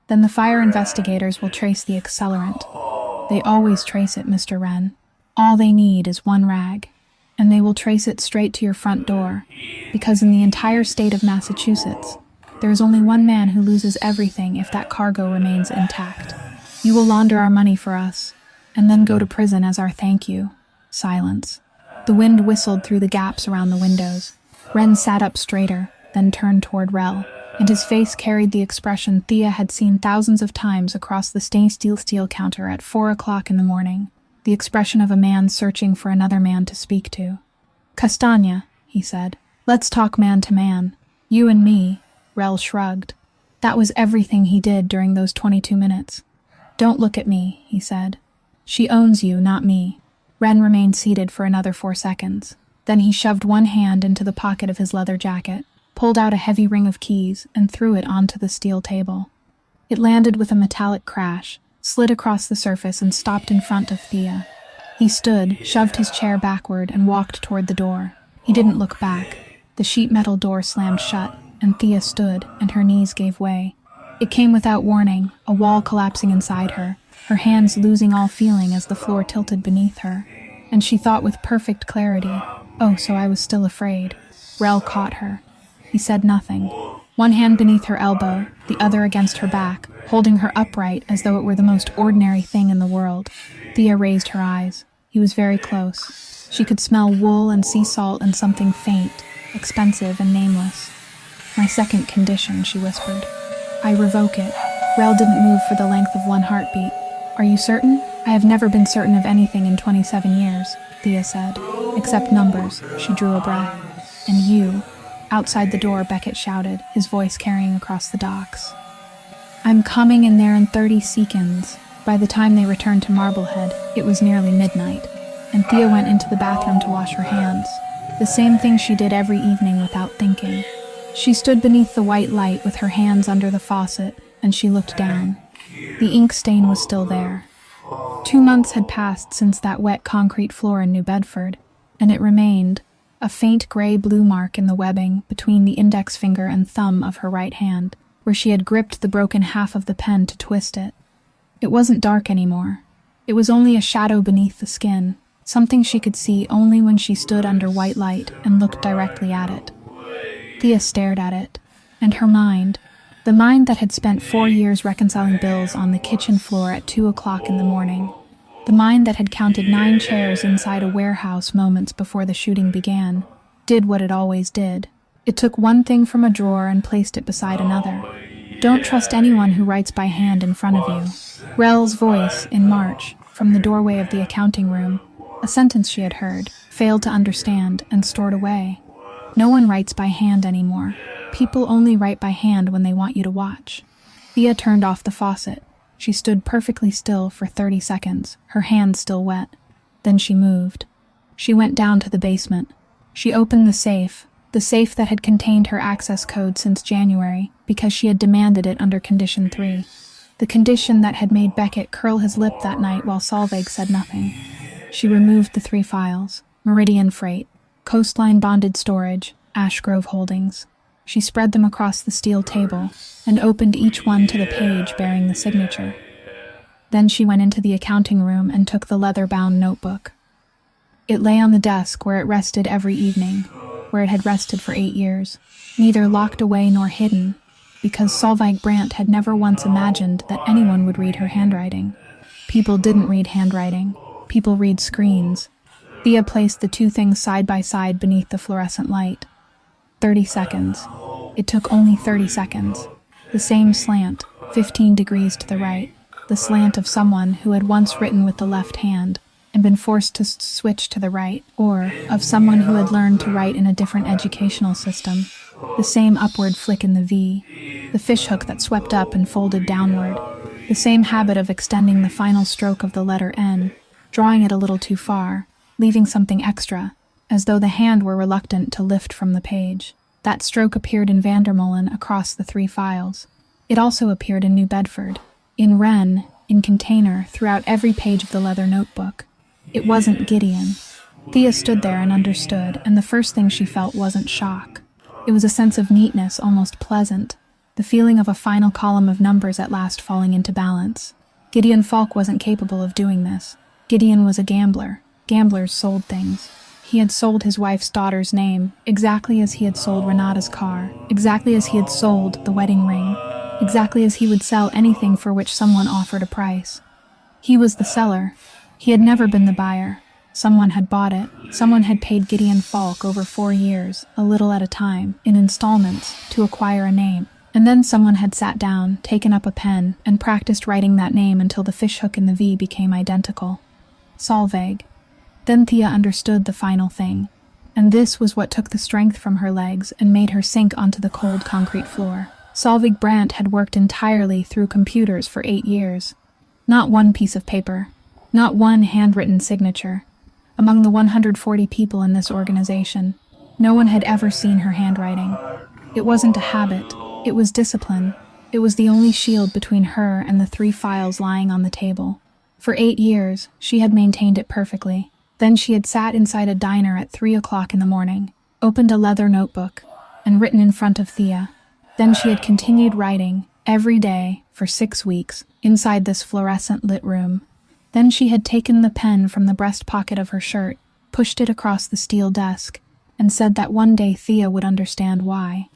Then the fire investigators will trace the accelerant. They always trace it, Mr. Wren. All they need is one rag, and they will trace it straight to your front door, because in the entire state of Massachusetts, there is only one man who loses everything if that cargo remains intact. You will launder our money for us, and then go to prison as our thank you. Silence. The wind whistled through the gaps around the windows. Wren sat up straighter, then turned toward Rel, and his face carried the expression Thea had seen thousands of times across the stainless steel counter at 4 o'clock in the morning. The expression of a man searching for another man to speak to. "Castagna," he said. "Let's talk man to man. You and me." Rel shrugged. That was everything he did during those 22 minutes. "Don't look at me," he said. "She owns you, not me." Wren remained seated for another 4 seconds. Then he shoved one hand into the pocket of his leather jacket, pulled out a heavy ring of keys, and threw it onto the steel table. It landed with a metallic crash, slid across the surface, and stopped in front of Thea. He stood, shoved his chair backward, and walked toward the door. He didn't look back. The sheet metal door slammed shut, and Thea stood, and her knees gave way. It came without warning, a wall collapsing inside her, her hands losing all feeling as the floor tilted beneath her. And she thought with perfect clarity, "Oh, so I was still afraid." Rel caught her. He said nothing. one hand beneath her elbow, the other against her back, holding her upright as though it were the most ordinary thing in the world. Thea raised her eyes. He was very close. She could smell wool and sea salt and something faint, expensive and nameless. "My second condition," she whispered. "I revoke it." Rel didn't move for the length of one heartbeat. "Are you certain?" "I have never been certain of anything in 27 years, Thea said. "Except numbers." She drew a breath. "And you?" Outside the door, Beckett shouted, his voice carrying across the docks. "I'm coming in there in 30 seconds." By the time they returned to Marblehead, it was nearly midnight, and Thea went into the bathroom to wash her hands, the same thing she did every evening without thinking. She stood beneath the white light with her hands under the faucet, and she looked down. The ink stain was still there. 2 months had passed since that wet concrete floor in New Bedford, and it remained, a faint gray-blue mark in the webbing between the index finger and thumb of her right hand, where she had gripped the broken half of the pen to twist it. It wasn't dark anymore. It was only a shadow beneath the skin, something she could see only when she stood under white light and looked directly at it. Thea stared at it, and her mind, the mind that had spent 4 years reconciling bills on the kitchen floor at 2 o'clock in the morning, the mind that had counted 9 chairs inside a warehouse moments before the shooting began, did what it always did. It took one thing from a drawer and placed it beside another. "Don't trust anyone who writes by hand in front of you." Rel's voice, in March, from the doorway of the accounting room, a sentence she had heard, failed to understand, and stored away. No one writes by hand anymore. People only write by hand when they want you to watch. Thea turned off the faucet. She stood perfectly still for 30 seconds, her hands still wet. Then she moved. She went down to the basement. She opened the safe that had contained her access code since January, because she had demanded it under Condition 3. The condition that had made Beckett curl his lip that night while Solveig said nothing. She removed the 3 files: Meridian Freight, Coastline Bonded Storage, Ash Grove Holdings. She spread them across the steel table and opened each one to the page bearing the signature. Then she went into the accounting room and took the leather-bound notebook. It lay on the desk where it rested every evening, where it had rested for 8 years, neither locked away nor hidden, because Solveig Brandt had never once imagined that anyone would read her handwriting. People didn't read handwriting. People read screens. Thea placed the 2 things side by side beneath the fluorescent light. 30 seconds. It took only 30 seconds. The same slant, 15 degrees to the right. The slant of someone who had once written with the left hand and been forced to switch to the right, or of someone who had learned to write in a different educational system. The same upward flick in the V, the fishhook that swept up and folded downward, the same habit of extending the final stroke of the letter N, drawing it a little too far, leaving something extra, as though the hand were reluctant to lift from the page. That stroke appeared in Vandermeulen across the 3 files. It also appeared in New Bedford, in Wren, in Container, throughout every page of the leather notebook. It wasn't Gideon. Thea stood there and understood, and the first thing she felt wasn't shock. It was a sense of neatness, almost pleasant, the feeling of a final column of numbers at last falling into balance. Gideon Falk wasn't capable of doing this. Gideon was a gambler. Gamblers sold things. He had sold his wife's daughter's name, exactly as he had sold Renata's car, exactly as he had sold the wedding ring, exactly as he would sell anything for which someone offered a price. He was the seller. He had never been the buyer. Someone had bought it. Someone had paid Gideon Falk over 4 years, a little at a time, in installments, to acquire a name. And then someone had sat down, taken up a pen, and practiced writing that name until the fishhook in the V became identical. Solveig. Then Thea understood the final thing, and this was what took the strength from her legs and made her sink onto the cold concrete floor. Solveig Brandt had worked entirely through computers for 8 years. Not one piece of paper. Not one handwritten signature. Among the 140 people in this organization, no one had ever seen her handwriting. It wasn't a habit. It was discipline. It was the only shield between her and the 3 files lying on the table. For 8 years, she had maintained it perfectly. Then she had sat inside a diner at 3 o'clock in the morning, opened a leather notebook, and written in front of Thea. Then she had continued writing, every day, for 6 weeks, inside this fluorescent-lit room. Then she had taken the pen from the breast pocket of her shirt, pushed it across the steel desk, and said that one day Thea would understand why.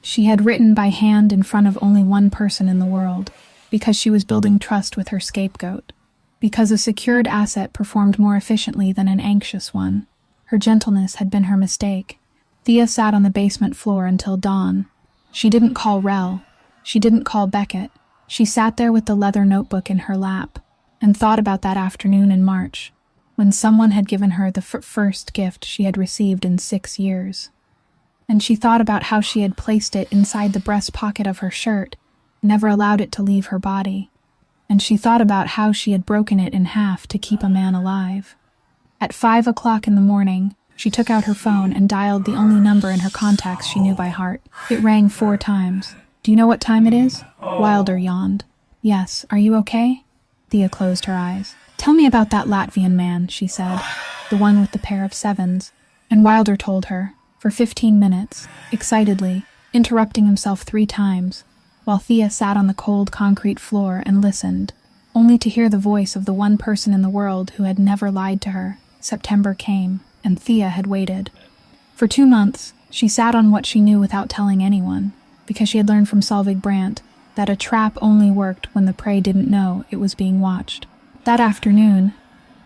She had written by hand in front of only one person in the world, because she was building trust with her scapegoat. Because a secured asset performed more efficiently than an anxious one. Her gentleness had been her mistake. Thea sat on the basement floor until dawn. She didn't call Rel. She didn't call Beckett. She sat there with the leather notebook in her lap and thought about that afternoon in March, when someone had given her the first gift she had received in 6 years. And she thought about how she had placed it inside the breast pocket of her shirt, never allowed it to leave her body. And she thought about how she had broken it in half to keep a man alive. At 5 o'clock in the morning, she took out her phone and dialed the only number in her contacts she knew by heart. It rang 4 times. "Do you know what time it is?" Wilder yawned. "Yes, are you okay?" Thea closed her eyes. "Tell me about that Latvian man," she said, "the one with the pair of sevens." And Wilder told her, for 15 minutes, excitedly, interrupting himself 3 times, while Thea sat on the cold concrete floor and listened, only to hear the voice of the one person in the world who had never lied to her. September came, and Thea had waited. For 2 months, she sat on what she knew without telling anyone, because she had learned from Solveig Brandt that a trap only worked when the prey didn't know it was being watched. That afternoon,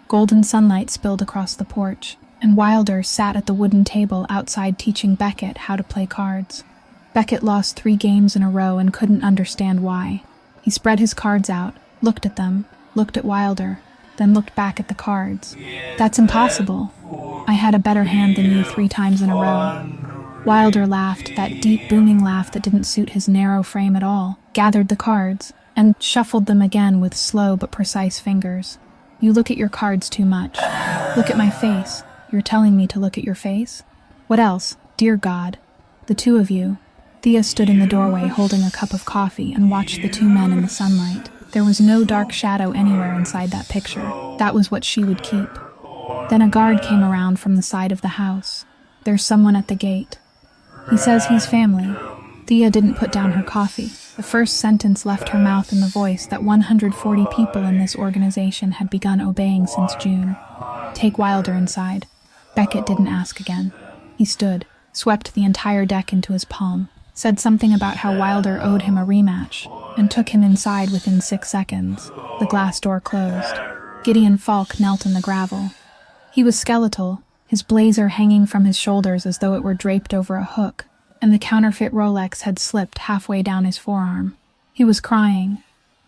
golden sunlight spilled across the porch, and Wilder sat at the wooden table outside teaching Beckett how to play cards. Beckett lost 3 games in a row and couldn't understand why. He spread his cards out, looked at them, looked at Wilder, then looked back at the cards. "That's impossible. I had a better hand than you 3 times in a row." Wilder laughed, that deep, booming laugh that didn't suit his narrow frame at all, gathered the cards, and shuffled them again with slow but precise fingers. "You look at your cards too much. Look at my face. You're telling me to look at your face? What else? Dear God. The 2 of you." Thea stood in the doorway holding a cup of coffee and watched the 2 men in the sunlight. There was no dark shadow anywhere inside that picture. That was what she would keep. Then a guard came around from the side of the house. "There's someone at the gate. He says he's family." Thea didn't put down her coffee. The first sentence left her mouth in the voice that 140 people in this organization had begun obeying since June. "Take Wilder inside." Beckett didn't ask again. He stood, swept the entire deck into his palm, said something about how Wilder owed him a rematch, and took him inside within 6 seconds. The glass door closed. Gideon Falk knelt in the gravel. He was skeletal, his blazer hanging from his shoulders as though it were draped over a hook, and the counterfeit Rolex had slipped halfway down his forearm. He was crying.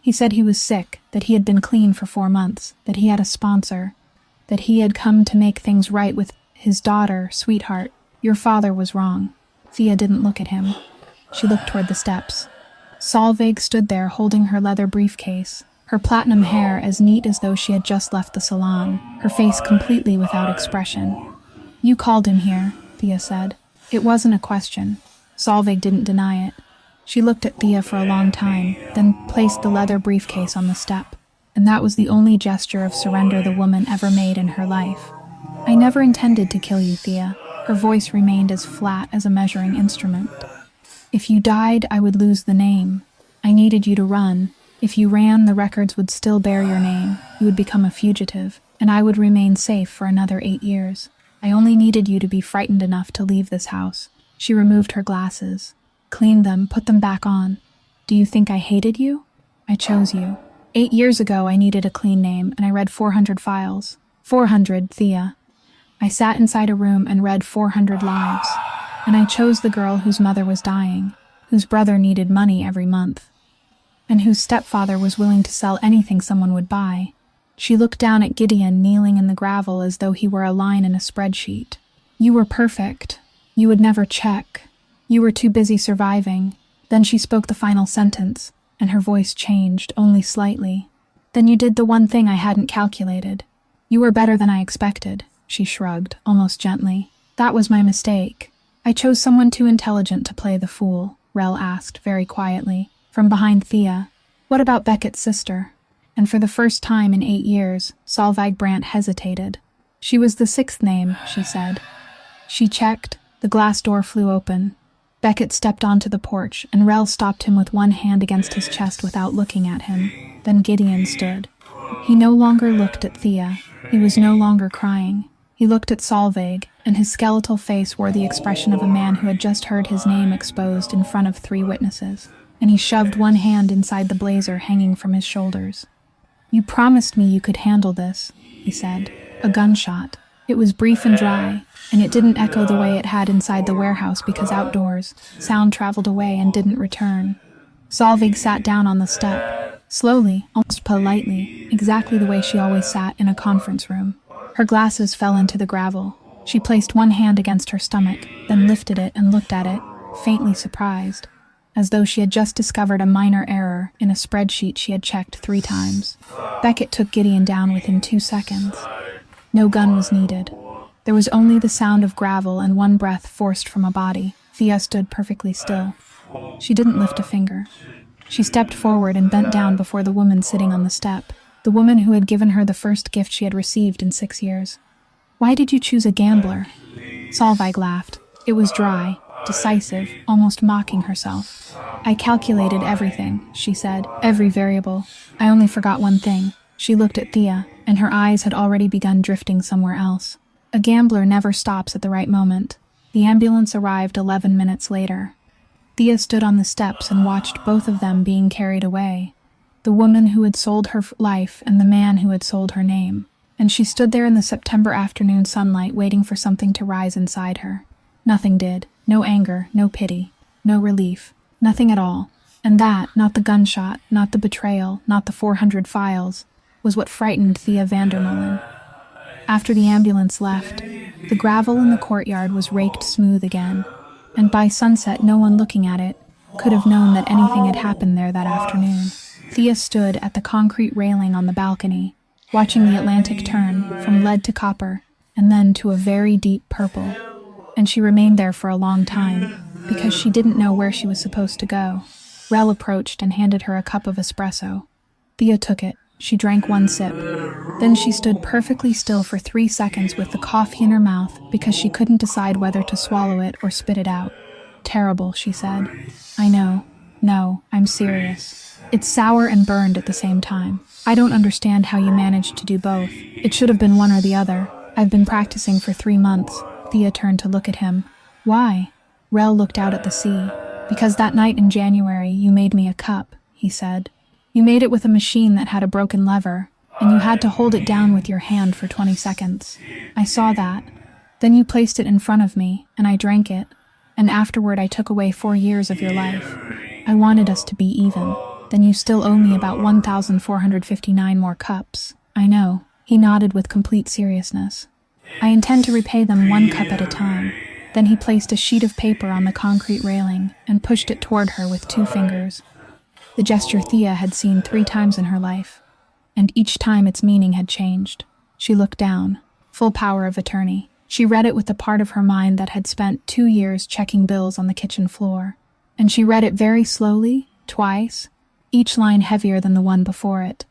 He said he was sick, that he had been clean for 4 months, that he had a sponsor, that he had come to make things right with his daughter, sweetheart. "Your father was wrong." Thea didn't look at him. She looked toward the steps. Solveig stood there holding her leather briefcase, her platinum hair as neat as though she had just left the salon, her face completely without expression. "You called him here," Thea said. It wasn't a question. Solveig didn't deny it. She looked at Thea for a long time, then placed the leather briefcase on the step, and that was the only gesture of surrender the woman ever made in her life. "I never intended to kill you, Thea." Her voice remained as flat as a measuring instrument. "If you died, I would lose the name. I needed you to run. If you ran, the records would still bear your name. You would become a fugitive, and I would remain safe for another 8 years. I only needed you to be frightened enough to leave this house." She removed her glasses, cleaned them, put them back on. "Do you think I hated you? I chose you. 8 years ago, I needed a clean name, and I read 400 files. 400, Thea. I sat inside a room and read 400 lives. And I chose the girl whose mother was dying, whose brother needed money every month, and whose stepfather was willing to sell anything someone would buy." She looked down at Gideon kneeling in the gravel as though he were a line in a spreadsheet. "You were perfect. You would never check. You were too busy surviving." Then she spoke the final sentence, and her voice changed, only slightly. "Then you did the one thing I hadn't calculated. You were better than I expected." She shrugged, almost gently. "That was my mistake. I chose someone too intelligent to play the fool," Rel asked, very quietly, from behind Thea. "What about Beckett's sister?" And for the first time in 8 years, Solveig Brandt hesitated. "She was the 6th name," she said. She checked. The glass door flew open. Beckett stepped onto the porch, and Rel stopped him with one hand against his chest without looking at him. Then Gideon stood. He no longer looked at Thea. He was no longer crying. He looked at Solveig, and his skeletal face wore the expression of a man who had just heard his name exposed in front of 3 witnesses, and he shoved one hand inside the blazer hanging from his shoulders. "You promised me you could handle this," he said. A gunshot. It was brief and dry, and it didn't echo the way it had inside the warehouse because outdoors, sound traveled away and didn't return. Solveig sat down on the step, slowly, almost politely, exactly the way she always sat in a conference room. Her glasses fell into the gravel. She placed one hand against her stomach, then lifted it and looked at it, faintly surprised, as though she had just discovered a minor error in a spreadsheet she had checked 3 times. Beckett took Gideon down within 2 seconds. No gun was needed. There was only the sound of gravel and one breath forced from a body. Thea stood perfectly still. She didn't lift a finger. She stepped forward and bent down before the woman sitting on the step, the woman who had given her the first gift she had received in 6 years. "Why did you choose a gambler?" Solveig laughed. It was dry, decisive, almost mocking herself. "I calculated everything," she said, "every variable. I only forgot one thing." She looked at Thea, and her eyes had already begun drifting somewhere else. A gambler never stops at the right moment. The ambulance arrived 11 minutes later. Thea stood on the steps and watched both of them being carried away. The woman who had sold her life and the man who had sold her name. And she stood there in the September afternoon sunlight waiting for something to rise inside her. Nothing did. No anger, no pity, no relief, nothing at all. And that, not the gunshot, not the betrayal, not the 400 files, was what frightened Thea Vandermeulen. After the ambulance left, the gravel in the courtyard was raked smooth again, and by sunset no one looking at it could have known that anything had happened there that afternoon. Thea stood at the concrete railing on the balcony, watching the Atlantic turn from lead to copper, and then to a very deep purple. And she remained there for a long time, because she didn't know where she was supposed to go. Rel approached and handed her a cup of espresso. Thea took it. She drank one sip. Then she stood perfectly still for 3 seconds with the coffee in her mouth because she couldn't decide whether to swallow it or spit it out. "Terrible," she said. "I know. No, I'm serious. It's sour and burned at the same time. I don't understand how you managed to do both. It should have been one or the other. I've been practicing for 3 months. Thea turned to look at him. "Why?" Rel looked out at the sea. "Because that night in January you made me a cup," he said. "You made it with a machine that had a broken lever, and you had to hold it down with your hand for 20 seconds. I saw that. Then you placed it in front of me, and I drank it. And afterward I took away 4 years of your life. I wanted us to be even. Then you still owe me about 1,459 more cups. I know." He nodded with complete seriousness. "I intend to repay them 1 cup at a time." Then he placed a sheet of paper on the concrete railing and pushed it toward her with 2 fingers. The gesture Thea had seen 3 times in her life, and each time its meaning had changed. She looked down. Full power of attorney. She read it with the part of her mind that had spent 2 years checking bills on the kitchen floor. And she read it very slowly, twice, each line heavier than the one before it.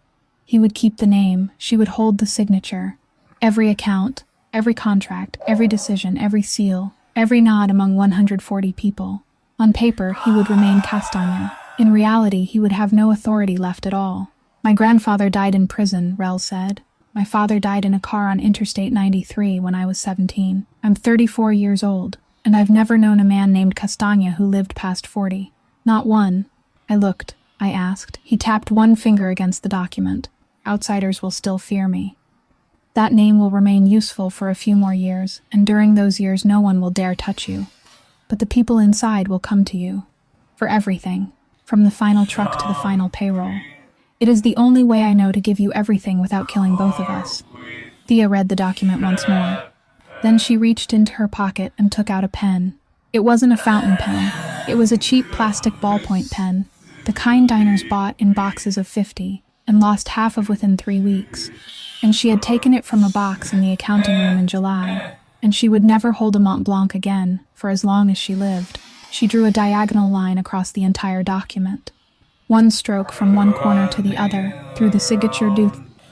He would keep the name, she would hold the signature. Every account, every contract, every decision, every seal, every nod among 140 people. On paper, he would remain Castagna. In reality, he would have no authority left at all. "My grandfather died in prison," Rel said. "My father died in a car on Interstate 93 when I was 17. I'm 34 years old, and I've never known a man named Castagna who lived past 40. Not one." I looked. I asked. He tapped one finger against the document. "Outsiders will still fear me. That name will remain useful for a few more years, and during those years no one will dare touch you. But the people inside will come to you. For everything. From the final truck to the final payroll. It is the only way I know to give you everything without killing both of us." Thea read the document once more. Then she reached into her pocket and took out a pen. It wasn't a fountain pen. It was a cheap plastic ballpoint pen, the kind diners bought in boxes of 50, and lost half of within 3 weeks. And she had taken it from a box in the accounting room in July, and she would never hold a Mont Blanc again, for as long as she lived. She drew a diagonal line across the entire document. One stroke from one corner to the other, through the signature,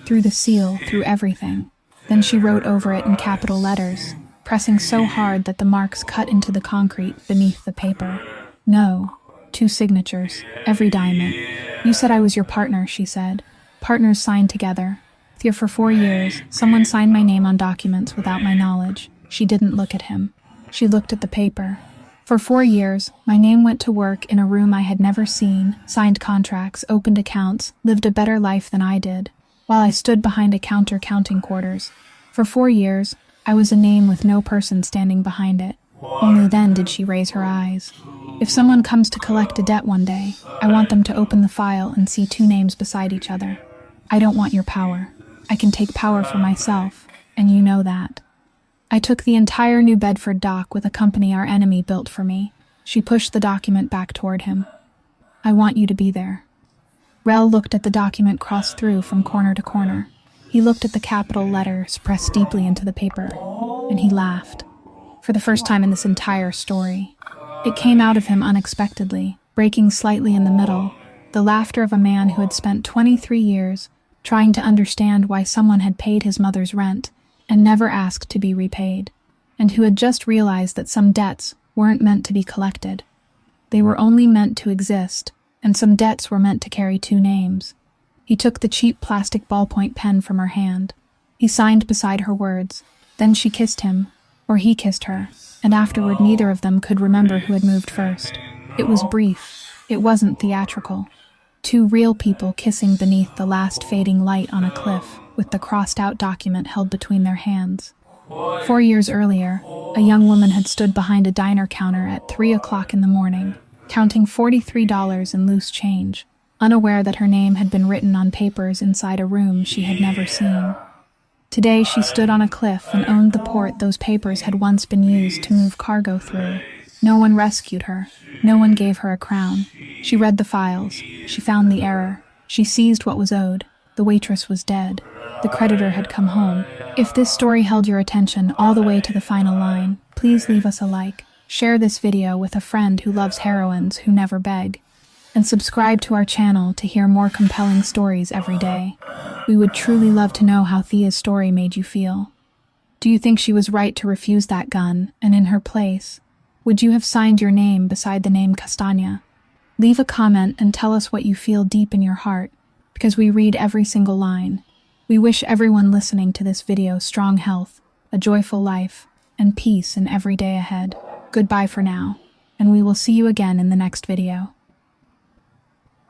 through the seal, through everything. Then she wrote over it in capital letters, pressing so hard that the marks cut into the concrete beneath the paper. "No. 2 signatures. Every diamond. You said I was your partner," she said. "Partners signed together. Thea, for 4 years, someone signed my name on documents without my knowledge. She didn't look at him. She looked at the paper. For 4 years, my name went to work in a room I had never seen, signed contracts, opened accounts, lived a better life than I did, while I stood behind a counter counting quarters. For 4 years, I was a name with no person standing behind it. Only then did she raise her eyes. If someone comes to collect a debt one day, I want them to open the file and see 2 names beside each other. I don't want your power. I can take power for myself, and you know that. I took the entire New Bedford dock with a company our enemy built for me. She pushed the document back toward him. I want you to be there. Rel looked at the document crossed through from corner to corner. He looked at the capital letters pressed deeply into the paper, and he laughed. For the first time in this entire story. It came out of him unexpectedly, breaking slightly in the middle, the laughter of a man who had spent 23 years trying to understand why someone had paid his mother's rent and never asked to be repaid, and who had just realized that some debts weren't meant to be collected. They were only meant to exist, and some debts were meant to carry 2 names. He took the cheap plastic ballpoint pen from her hand. He signed beside her words. Then she kissed him, or he kissed her, and afterward neither of them could remember who had moved first. It was brief. It wasn't theatrical. 2 real people kissing beneath the last fading light on a cliff, with the crossed-out document held between their hands. 4 years earlier, a young woman had stood behind a diner counter at 3 o'clock in the morning, counting $43 in loose change, unaware that her name had been written on papers inside a room she had never seen. Today she stood on a cliff and owned the port those papers had once been used to move cargo through. No one rescued her. No one gave her a crown. She read the files. She found the error. She seized what was owed. The waitress was dead. The creditor had come home. If this story held your attention all the way to the final line, please leave us a like. Share this video with a friend who loves heroines who never beg. And subscribe to our channel to hear more compelling stories every day. We would truly love to know how Thea's story made you feel. Do you think she was right to refuse that gun, and in her place, would you have signed your name beside the name Castagna? Leave a comment and tell us what you feel deep in your heart, because we read every single line. We wish everyone listening to this video strong health, a joyful life, and peace in every day ahead. Goodbye for now, and we will see you again in the next video.